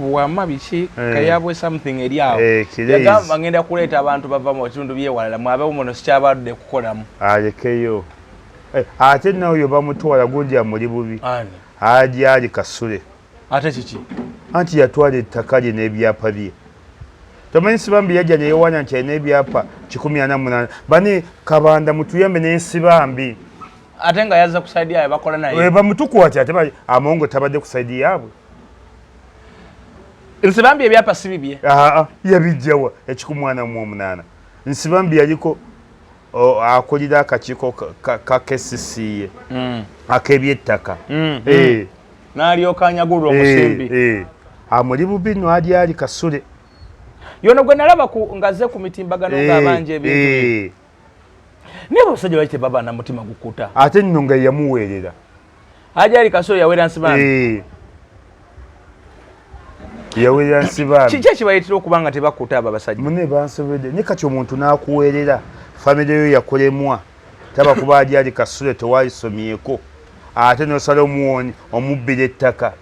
buwama biki kayabwe something eri awo yagamba ngenda kuleeta abantu bava mu bitundu byewalala mwabewo muno sikyabadde kukolamu alekeyo ate naoyo bamutwala gundi amuli bubi ali kasule ate kiki anti yatwala ettaka lye n'ebyapa bye tomanyi sibambi yajja neyewaanya nti alina ebyapa 148 bani kabanda mutuyambe n'ensibambi ate nga yazza ku saidi yaabwe bakola naye bamutukwati ate amongo tabadde ku saidi yaabwe Nsibambi ebyapa sibibye. Yabijjawa ekikumwana mu omunana. Nsibambi yaliko akolira akakiiko ka KCCA. Akebyettaka. N'alyoka anyagulwa omusimbi. Amuli bubino ali Kasule. Yono gwe nalaba ngaze ku mitimbagano ng'abanje ebintu. Niba abasajja bayite baba na mutima gukuta. Ate nno nga yamuweerera. Haja ali Kasule yawera Nsibambi. Yawera Nsibambi. Kiki ekibayitira okubanga tebakuta abo abasajja? Mune bansobedde ne kati omuntu n'akuweerera famire yo yakolemwa taba kuba ali Kasule tewalisomyeko ate n'osala omuwoni omubbira ettaka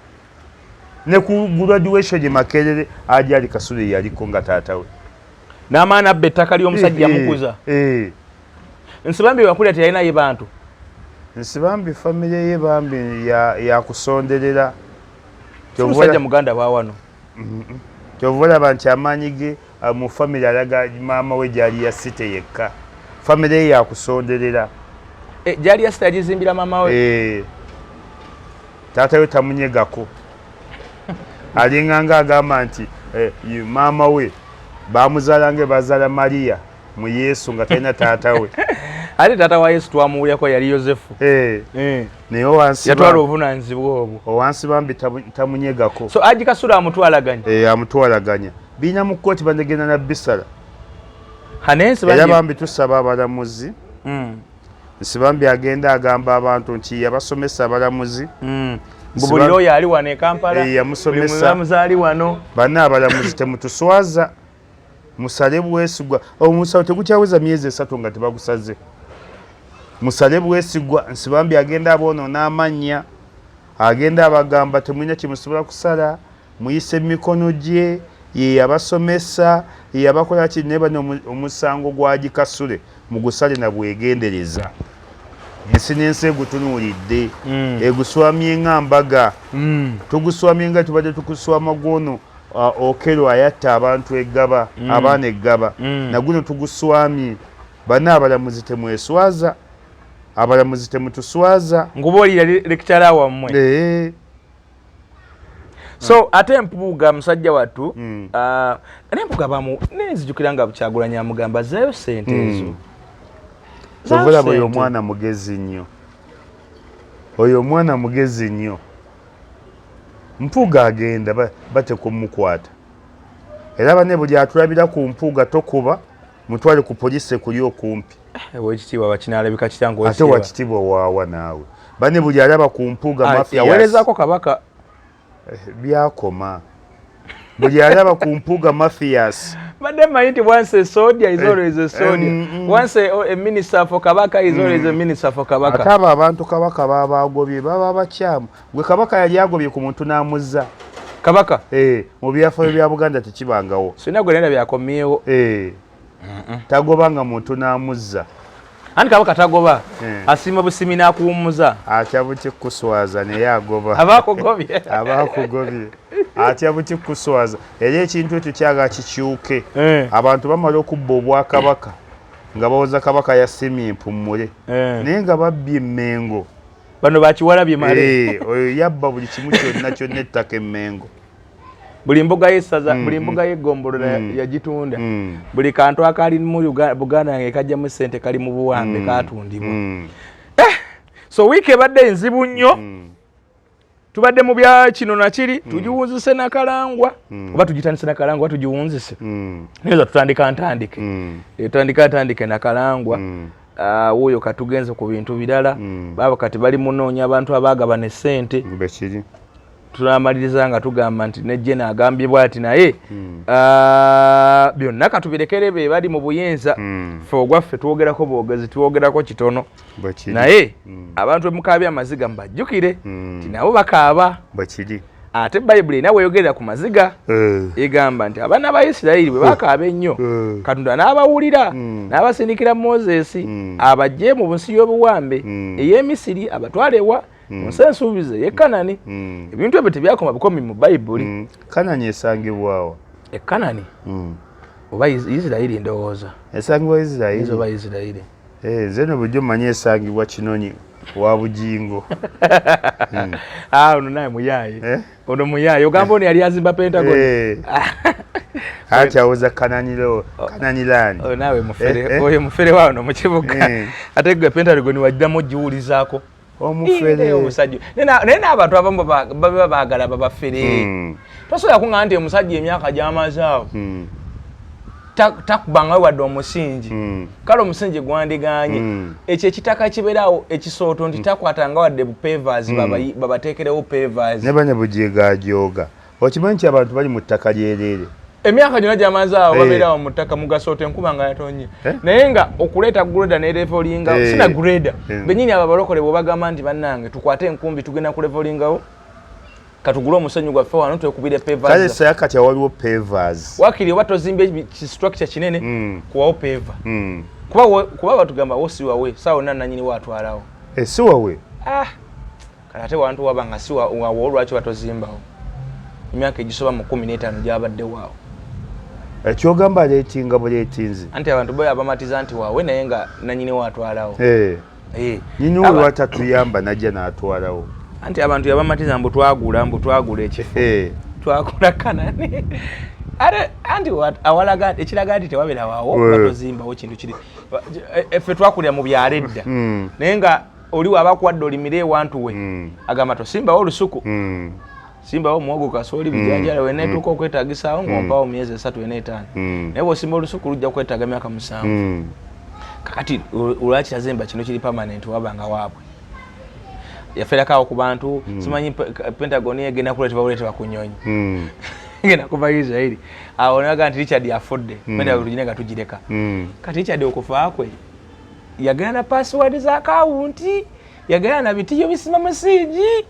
ne ku graduation gye Makerere ali Kasule yaliko nga taatawe n'amaana abba ettaka ly'omusajja yamukuza. Nsibambi wakulira teyalina ye bantu. Nsibambi famire ye bambi yakusonderera omusajja muganda bwawano. Kyovolaba nti amaanyi ge mu famire alaga maama we gyali yasite yekka famire ye yakusonderera. Gyali yasite yagizimbira maama we. Taata we tamunyegako alinganga agamba nti maama we bamuzaala nge bazaala Mariya mu Yesu nga talina taata we. Ate taata wa Yesu twamuwulyako yali Yozefu. Naye wansi yatwala obuvunaanyizibwa obwo. Owansi bambi tamunyegako. So Haji Kasule amutwalaganya. Amutwalaganya. Biina mu kkooti bandegenda na Bisala. Era bambi tusaba abalamuzi. Nsibambi agenda agamba abantu nti yabasomesa abalamuzi. Buli looya ali wano e Kampala. Yamusomesa. Muzaali wano. Banna abalamuzi temutuswaza. Musale bwesigwa. Omusawo tegukyaweza myezi 3 nga tebagusaze. Musale bwesigwa. Nsibambi agenda abonoona amannya. Agenda abagamba temulina kimusobola kusala. Muyise emikono gye. Ye yabasomesa. Ye yabakola ki ne bano omusango gwa Haji Kasule. Mugusale na bwegendereza. Ensi n'ensi egutunuulidde. Eguswamye ng'ambaga. Tuguswamye nga tubadde tukuswama gwono. Okero ayatta abantu eggaba. Abaana eggaba. Naguno tuguswamye. Banna abalamuzi temweswaza. Abalamuzi temutuswaza. Nguboolira lekitala wammwe. So ate Empuuga musajja wattu n'Empuuga bamu nezijukira nga Kyagulanyi amugamba zayo ssente ezo. Kyovulaba oyo omwana mugezi nnyo. Oyo omwana mugezi nnyo. Mpuuga agenda batekumukwata. Era bane buli atulabira ku Mpuuga tokuba mutwale ku poliisi kuli okumpi. Ekitiibwa bakinaalabika kitango. Ate wakitiibwa waawa naawe. Bane buli alaba ku Mpuuga mafia. Yaweerezaako Kabaka. Byakoma. Buli alaba ku Mpuuga mafias. Madam Mayiti, once a soldier is always a soldier. Once a minister for Kabaka is always a minister for Kabaka. Ataba abantu Kabaka babagobye baba bakyamu. Gwe Kabaka yali agobye ku muntu n'amuzza. Kabaka? Mu byafaayo bya Buganda tekibangawo. Sina gwe nenda byakomyewo. Tagobanga muntu n'amuzza. Ani Kabaka tagoba. Asima busimi n'akuwummuza. Atya bukikuswaza naye agoba. Abakugobye. Abakugobye. Atya bukikuswaza. Era ekintu ekyo kyaga kikyuke. Abantu bamala okubba Obwakabaka nga bawoza Kabaka yasimye empummule. Naye nga babbye Mmengo. Bano bakiwalabye male. Oyo yabba buli kimu kyonna ettaka Mmengo. Buli mbuga y'essaza, buli mbuga y'eggombolola yagitunda. Buli kantu akali mu Buganda nga kajjamu ssente kali mu buwambe katundibwa. So wiiki ebadde enzibu nnyo. Tubadde mu bya kino na kiri tugiwunzise Nakalangwa. Oba tugitandise Nakalangwa tugiwunzise. Neza tutandika ntandike. Tutandika ntandike Nakalangwa. Wuyo katugenze ku bintu birala. Baba kati bali munoonya abantu abagabana ssente. Mbekiri. Tulamaliriza nga tugamba nti ne Jena agambye bwati naye byonna katubirekere be bali mu buyenza fe ogwaffe twogerako bwogezi twogerako kitono naye abantu emukabya amaziga mbajjukire ti nabo bakaaba ate Bayibuli nawe yogerera ku maziga egamba nti abaana ba Isirayiri bwe bakaaba ennyo Katonda n'abawulira n'abasindikira Moses abajje mu nsi y'obuwambe ey'Emisiri abatwalewa Musensubize ye Kanani. Ebintu ebyo tebyakoma bukomi mu Bayibuli. Kanani esangibwawo. Kanani. Oba Isirayiri ndowooza. Esangibwa Isirayiri. Oba Isirayiri. Zeno bujo manye sangibwa kinonyi wa bujingo. Ono naye muyaye. Ono muyaye ogamba ono yali azimba Pentagon. Ati awoza kananyilani. Nawe mufere oyo mufere wao no mukibuga. Ate gwe Pentagon wajjamo jiwulizaako. Omufere omusajja nena abantu abamu baba baagala babafere. Tosobola kunga nti omusajja emyaka gy'amazaawo. Takubanga wadde omusingi kale omusingi gwandiganye ekyo ekitaka kibeerawo ekisooto nti takwatanga wadde bupevers babateekerewo pevers ne bane bujeegajooga okimanyi nti abantu bali mu ttaka lyerere emyaka gyonna gy'amazaawo babeerawo mu ttaka mugasooto enkuba nga yatonye naye nga okuleeta greda ne levelinga sina greda bennyini abo abalokole bwe bagamba nti bannange tukwate enkumbi tugenda ku levelingawo katugula omusenyu gwaffe wano twekubire pavers kale sayakati waliwo pavers wakiri oba tozimbye structure kinene kuwawo pava kuba batugamba wosi wawe sawa nanyini watwalawo si wawe kale ate wantu wabanga si wawe olwaki watozimbawo emyaka egisoba mu 15 gyabadde waawo ekyogamba aleetinga buleetinzi anti abantu boyo abamatiza nti wawe naye nga nanyini watwalawo nyini olwatatuyamba najja n'atwalawo anti abantu yabamatiza mbu twagula ekifo twagula kanani anti awalaga ekiraga nti tewabera waawo batozimbawo kintu kiri effe twakulira mu byalo edda naye nga oli wabakwadde olimire ewantu we agamba tosimbawo olusuku simbawo muwogo kasooli bijanjala weneetuuka okwetaagisaawo ng'ompaawo myezi 3 4 naye bw'osimba olusuku lujja kwetaaga myaka 7 kakati olwaki yazimba kino kiri permanent wabanga waabwe yaferakawo ku bantu simanyi Pentagon egenda kuleetebwa buleetebwa ku nnyonyi genda kuva Israeli awo naga nti Richard yafudde Pentagon tugine nga tugireka kati Richard okufa kwe yagenda na password za akawunti yagenda na bitiyo bisima musiji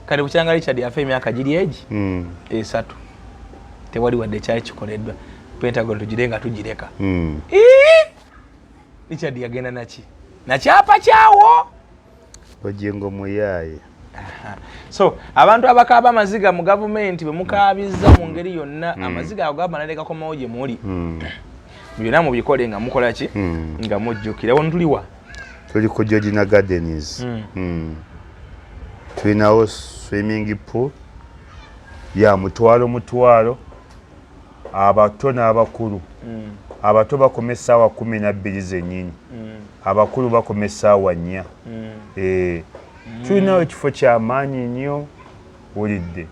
kati bukyanga Richard yafa emyaka giri egi 3 tewali wadde kyali kikoleddwa Pentagon tugire nga tugireka Richard yagenda na kyapa kyawo ojengo muyaye so abantu abakaaba amaziga mu government bwe mukaabiza mu ngeri yonna amaziga ago gabanaleka komawo gye muli byonna mubikole nga mukola ki nga mujjukira wano tuliwa tuli ku Georgina Gardens tulinawo swimming pool ya mutwalo abato n'abakulu abato bakoma essaawa 12 zennyini abakulu bakoma essaawa 4 tulinawo ekifo ky'amaanyi nnyo wulidde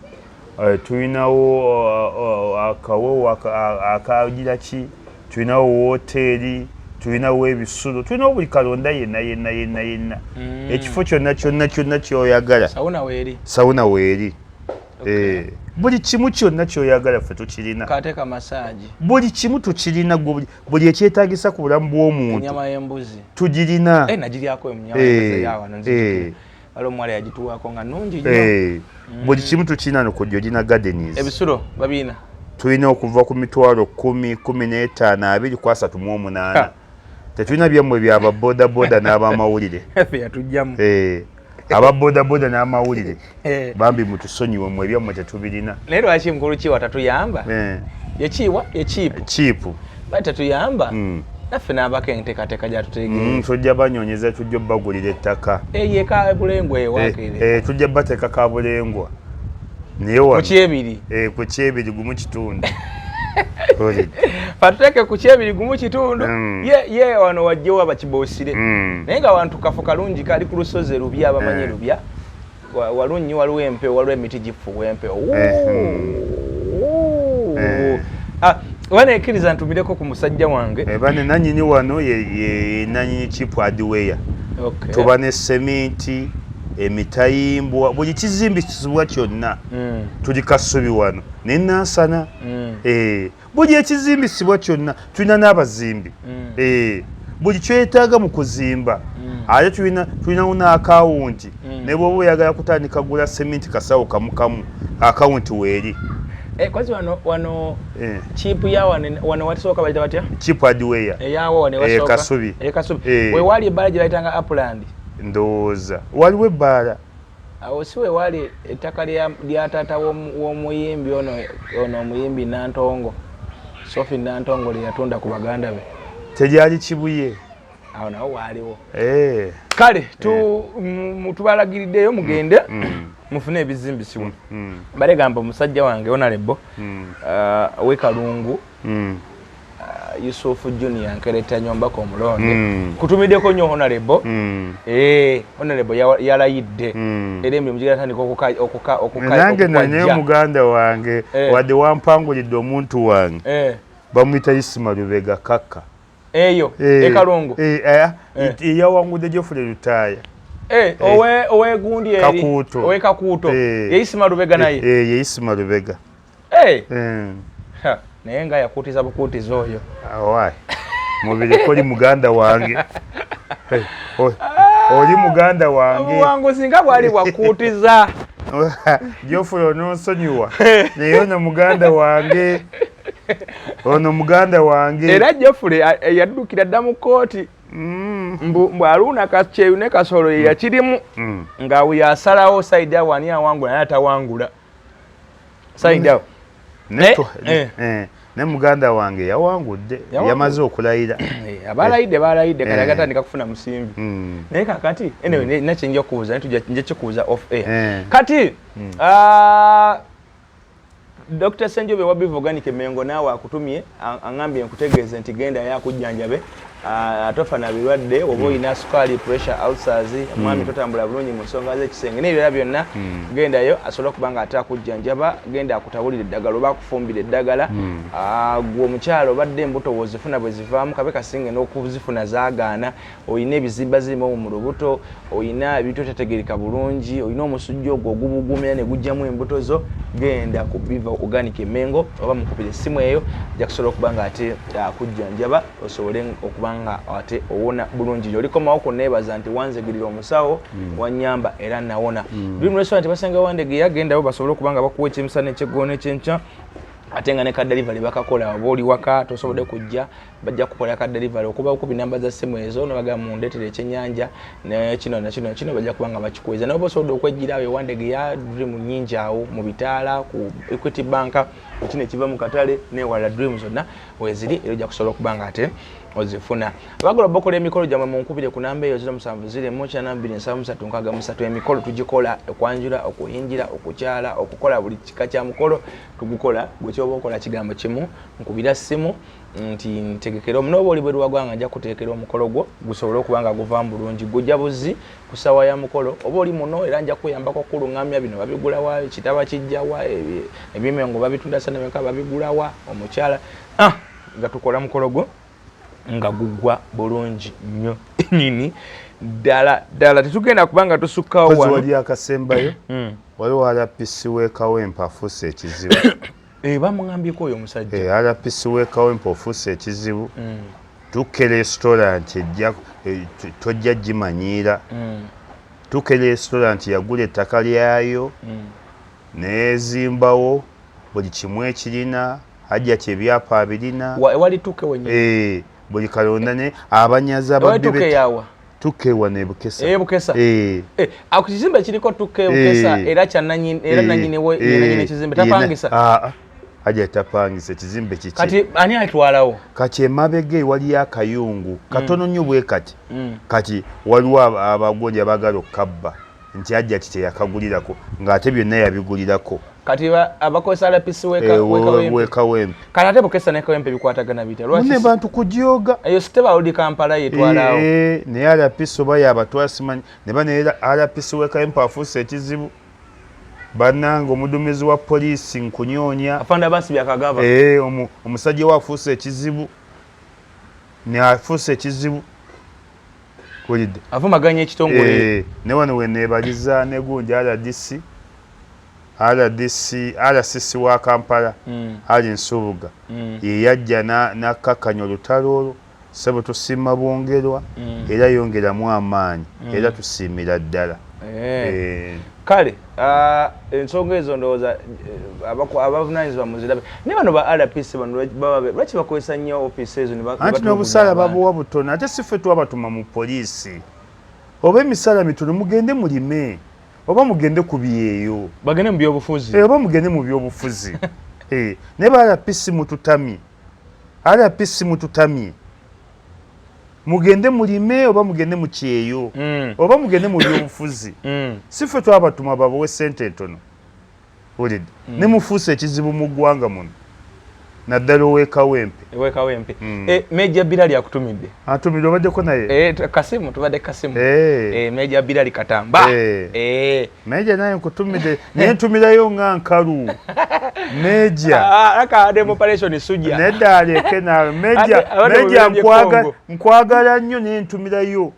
tulinawo akawewo akagira ki tulinawo woteeri tulinawo ebisulo tulinawo buli kalonda yenna ekifo kyonna kyoyagala sawuna weeri buli kimu kyonna kyoyagala ffe tukirina kateeka masaji buli kimu tukirina buli ekyetaagisa ku bulamu bw'omuntu enyama y'embuzi tugirina nagiryako enyama y'embuzi yaawano nzijukira waliwo omuwala yagituwaako nga nnungi nnyo buli kimu tukirina ku Georgina Gardens ebisulo babiina tulina okuva ku mitwalo 10 15 20 ku 38 tetulina byammwe byaba bodaboda n'abamawulire yatujjamu ababodaboda n'amawulire bambi mutusonyiwe mu ebyammwe tetubirina naye lwaki mukulu kiwa tatuyamba yekiwa ekiipu bali tatuyamba naffe n'abako enteekateeka gyatutegeera tujja banyonyeza tujja obbagulira ettaka yeka bulengwa ewakere tujja bateeka ka bulengwa naye ku kyebiri gumu kitundu fatuteeke ku kyebiri gumu kitundu ye wano wajjewo abakiboosire naye nga wantu kafo kalungi kali ku lusozi lubya bamanyi lubya walunyi waliwo empewo waliwo emiti gifuwa empewo wanekkiriza ntumireko ku musajja wange bane nanyini wano ye nanyini chipu hardware tuba ne sementi emitayimbwa buli kizimbisibwa kyonna tuli kasubi wano nenansana buli ekizimbisibwa kyonna tulina n'abazimbi buli kyetaaga mu kuzimba ate tulinawo n'akawunti ne bw'oba oyagala kutandika gula sementi kasawo kamukamu akawunti weeri kwanzi wano chipu ya wano watisoka balita batya chipu hardware eyawo wane wasoka kasubi we wali ebbala gye bayitanga Upland ndowooza waliwo ebbala awo si we wali ettaka lya taata w'omuyimbi ono omuyimbi Nantongo Sophie Nantongo lye yatunda ku baganda be teryali kibuye awo nawo waaliwo kale tubalagiriddeyo mugende mufune ebizimbisibwa balegamba omusajja wange Honorable ow'Ekalungu Yusufu Junior Nkereta Nyombako omulonde kutumiddeko nnyo Honorable Honorable yalayidde era emirimu gigatandika nange nanye muganda wange wadde wampangulidde omuntu wange bamuyita Isima Lubega Kaka eyo Ekalungu yawangudde Geoffrey Lutaaya owe gundi eri owe Kakuuto Isima Lubega naye Isima Lubega naye nga yakuutiza bukuutiza oyo awayi mubiri koli muganda wange oli muganda wange wangu singa bwali bwakuutiza Geoffrey ononsonyiwa naye ono muganda wange era Geoffrey yaddukira dda mu kooti mbu Aruna Kacyeyu ne Kasolo ye yakirimu nga yasalawo side awo ani awangula naye atawangula side awo ne muganda wange yawangudde yamaze okulayira balayidde kale agatandika kufuna musimbi naye kakati anyway nakyenja okubuuza nja kikubuuza off air kati Dr. Senjobe Wabivu Organic Mengo naawe akutumye angambye nkutegeeze nti genda yakujjanjabe atofa na birwadde oba olina sukaali pressure ulcers mwami totambula bulungi mu nsonga z'ekisenge n'ebirala byonna gendayo asobola okuba nga ate akujjanjaba genda akutabulira eddagala oba akufumbira eddagala gwe omukyalo obadde embuto wozifuna bwe zivaamu kabe kasinge n'okuzifuna zaagaana olina ebizimba zirimu mu lubuto olina ebintu otategereka bulungi olina omusujja ogwo ogubugumira ne gujjamu embuto zo genda ku Biva Organic Mengo oba mukubira essimu eyo ajja kusobola okuba nga ate akujjanjaba osobole okuba nga ate owona bulungi olikomawo kuneebaza nti wanzegirira omusawo wanyamba era nawona buli restaurant basanga wandegeya gendayo basobole okuba nga bakuwa ekyemisana ekyeggoono ekyenkya ate nga ne ka delivery bakakola oba oli waka tosobodde kujja bajja kukola ka delivery okuba ku binamba za ssimu ezo nobaga mundeetere ekyennyanja kino bajja kuba nga bakikuweza naye oba osobodde okwejjira awo ewandegeya dream nnyingi awo mu bitaala ku Equity Bank kino ekiva mu katale newalala dream zonna weziri era ojja kusobola okuba nga ate ozifuna abagula bakola emikolo gyamwe munkubire ku namba eyo 070773 emikolo tugikola okwanjula okuyingira okukyala okukola buli kika kya mukolo tugukola gwe kyoba okola kigambo kimu nkubira ssimu nti ntegekera omunoba oli bwe lwagwanga ajja kuteekera omukolo gwo gusobole okuba nga guvaamu bulungi gujja buzi ku ssaawa ya mukolo oba oli muno era nja kuyambako okuluŋŋamya bino babigulawa kitaba kijjawa ebimengo babitunda sanameka babigulawa omukyala nga tukola mukolo gwo nga gugwa bulungi nnyo nini ddala tetugenda kubanga tusukkawo wano wali akasembayo waliwo RPC w'Ekawempe afuuse ekizibu bamuŋŋambyeko oyo omusajja RPC w'Ekawempe ofuuse ekizibu tukke restaurant tojja gimanyiira tukke restaurant yagula ettaka lyayo nezimbawo buli kimu ekirina hajja kyebyapa abirina wali tukke wenyewe buli kalonda ne abanyaza tukke wano ebukesa ako kizimbe kiriko tukke ebukesa era nanyini ekizimbe tapangisa hajja tapangisa ekizimbe kiki kati ani atwalawo kati emabega waliyo akayungu katono nnyo bwe kati waliwo abagonja bagala okukabba nti hajja kiteyakagulirako ng'ate byonna yabigulirako kati abakozesa RPC w'Ekawempe kati ate bukesa n'Ekawempe bikwatagana bitya lwaki ne bantu kujooga eyo siteba odi Kampala yetwalawo naye RPC oba yabatwala simanyi ne bana RPC w'Ekawempe afuuse ekizibu bannanga omuduumizi wa poliisi nkunyoonya afanda basi byakagaba omusajja we afuuse ekizibu ne afuuse ekizibu kulidde avumaganya ekitongole ne wano weneebaliza ne gunja RCC wa Kampala ali Nsubuga yeyajja n'akkakkanya olutalo olwo sebo tusiima bwongerwa era yongeramu amaanyi era tusiimira ddala kale ensonga ezo ndowooza abavunaanyizibwa muzirabe naye bano ba RPC bano lwaki bakozesa nnyo ofiisi ezo anti n'obusaala babuwa butono ate si ffe twabatuma mu poliisi oba emisaala mitono mugende mulime oba mugende ku byeyo bagende mu byobufuzi oba mugende mu byobufuzi ne ba RPC mututamye mugende mulime oba mugende mu kyeyo oba mugende mu byobufuzi sife twabatuma babawe ssente ntono olidde ne mufuuse ekizibu mu ggwanga muno naddala owekawempe Meja Bilali akutumidde atumidde obaddeko naye Kasimu tubadde Kasimu Meja Bilali Katamba Meja naye nkutumidde naye ntumirayo nga nkalu Meja aka demonstration sujja nedda aleke nawe Meja nkwagala nnyo naye ntumirayo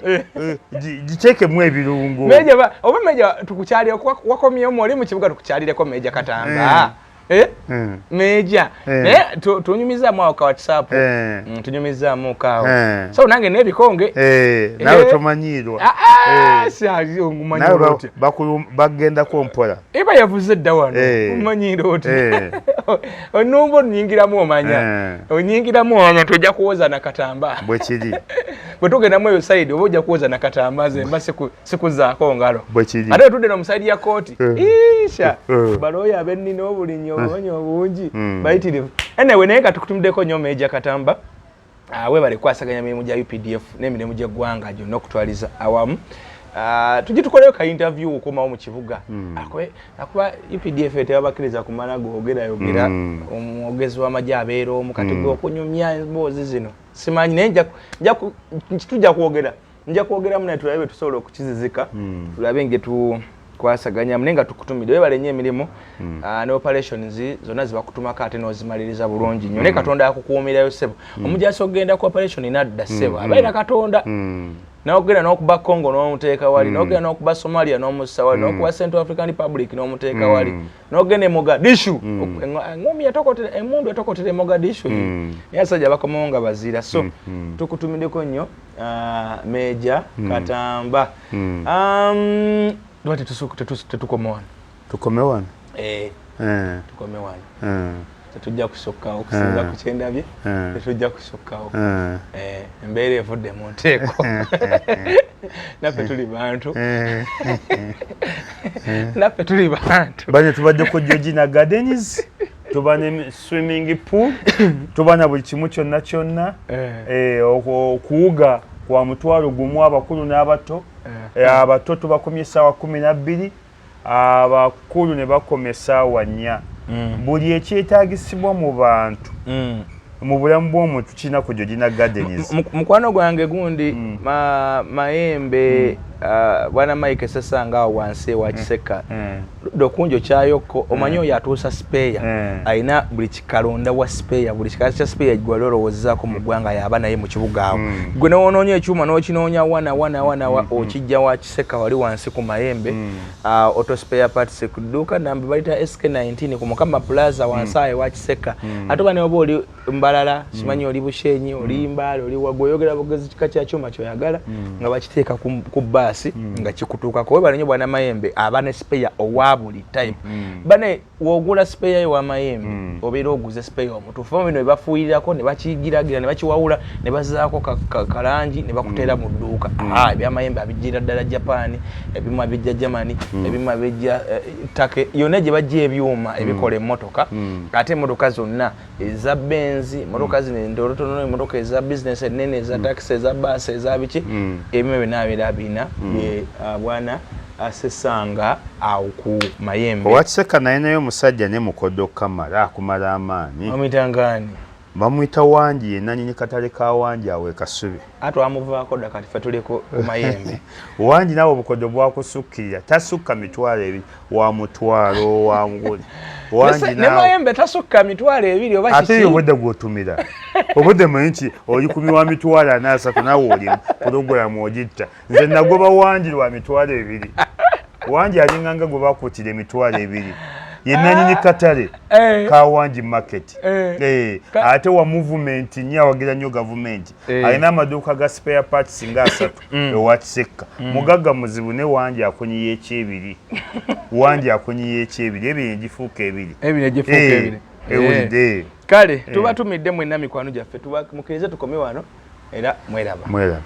giceekemu ebirungo oba Meja tukukyalire wakomyewo mwoli mu kibuga tukukyalireko Meja Katamba Meja tunyumizaamu awo ka WhatsApp tunyumizaamu kaawo so nange n'ebikonge nawe tomanyiirwa nawe bagendako mpola eba yavuze dda wano omanyiira oti onumba onyingiramu omanya tojja kuwoza na Katamba bwe kiri bwe tugendamu eyo sayidi oba ojja kuwoza na Katamba ze mba sikuzaako ngalo bwe kiri ate tudde no mu sayidi ya kooti isha balooya abennina obulinyi obulonyi obungi bayitirivu anyway naye katukutumiddeko nnyo Meja Katamba webale kwasaganya emirimu gya UPDF n'emirimu gy'eggwanga gyonna okutwaliza awamu tujje tukoleyo ka interview okomawo mu kibuga akuba UPDF tebabakkiriza kumala googerayogera omwogezi w'amagye abeera omu kati gwe okunyumya emboozi zino simanyi naye tujja kwogeramu naye tulabe tusobola okukizizika tulabe nge kwasaganya mnenga tukutumide webale nnyo emirimu ne operations zonna zibakutumako ate n'ozimaliriza bulungi nnyo ne Katonda akukuumirayo ssebo omujaasi okugenda ku operation nadda ssebo abeera Katonda n'okugenda n'okuba Congo n'omuteeka wali n'okugenda n'okuba Somalia n'omussa wali n'okuba Central African Republic n'omuteeka wali n'okugenda e Mogadishu emundu etokotere Mogadishu naye asajja bakomawo nga baziira so tukutumiddeko nnyo Meja Katamba Dwati tetukome wano. Tukome wano? Tukome wano. Tetujja kusokkawo okusinza ku kyendabye. Tetujja kusokkawo. Embeera evudde mu nteeko. Naffe tuli bantu. Naffe tuli bantu. Banye tubadde ku Georgina Gardens. Tuba ne swimming pool. Tuba na buli kimu kyonna. Okuwuga kwa mutwalo gumu abakulu n'abato. Abato tubakomye essaawa 12 abakulu ne bakomya essaawa 4 buli ekyetaagisibwa mu bantu mu bulamu bw'omuntu kirina ku Georgina Gardens mukwano gwange gundi Mayembe bwana Mike Sesanga awo wansi wa Kiseka dokunjo kyayoko omanyi oyo atuusa spare ayina buli kikalonda wa spare buli kikazi kya spare gwe lolowozzaako mu ggwanga yaba naye mu kibuga awo gwe n'onoonya ekyuma n'okinoonya wana okijja wa Kiseka wali wansi ku Mayembe auto spare parts ku dduuka namba balita SK19 ku Mukama Plaza wansi ayo wa Kiseka ate oba ne oba oli mbalala simanyi oli Bushenyi oli Mbale oli Wagwe oyogera bugezi kika kya kyuma kyoyagala nga bakiteeka ku bbaasi nga kikutuukako webale nnyo bwana Mayembe aba ne spare owa buli type bane wogula spare wa Mayembe obeera oguze spare omutuufu bino bebafuuyirirako ne bakiyigiragira ne bakiwawula ne bazaako kalangi ne bakuteera mu dduuka ebya Mayembe abijjira ddala Japan ebimu abijja Germany ebimu abijja Take yonna gye bajja ebyuma ebikola emmotoka ate emmotoka zonna eza Benz motoka zino endolotono emmotoka eza business ennene eza taxi eza bus eza biki ebimu binabeera bina bwana Sesanga awo ku Mayembe owakiseka naye naye omusajja ne mukodo kamala akumala amaanyi omitangani bamuyita Wangi yenna nyinyi katale ka Wangi awe Kasubi ate amuvaako dda kati ffe tuliko ku Mayembe Wangi nawe obukodo bwakusukkirira tasukka mitwalo ebiri wa mutwalo wa muguli Wangi ne Mayembe tasukka mitwalo ebiri oba kiki ate obudde gwotumira obudde manyi oli kumi wa mitwalo 3 nawe oli pulogulamu ogitta nze nagoba Wangi lwa mitwalo ebiri Wangi alinganga gwe bakuutira emitwalo ebiri yenna nyinyi katale ka Wangi market ate wa movement nnyo awagira nnyo government alina amaduuka ga spare parts nga 3 ewa Kiseka mugagga muzibu ne Wangi akonyiye ekyebiri Wangi akonyiye ekyebiri ebyo egifuuka ebiri ewulidde kale tuba tumidde mwenna mikwano gyaffe tuba mukirize tukome wano era mweraba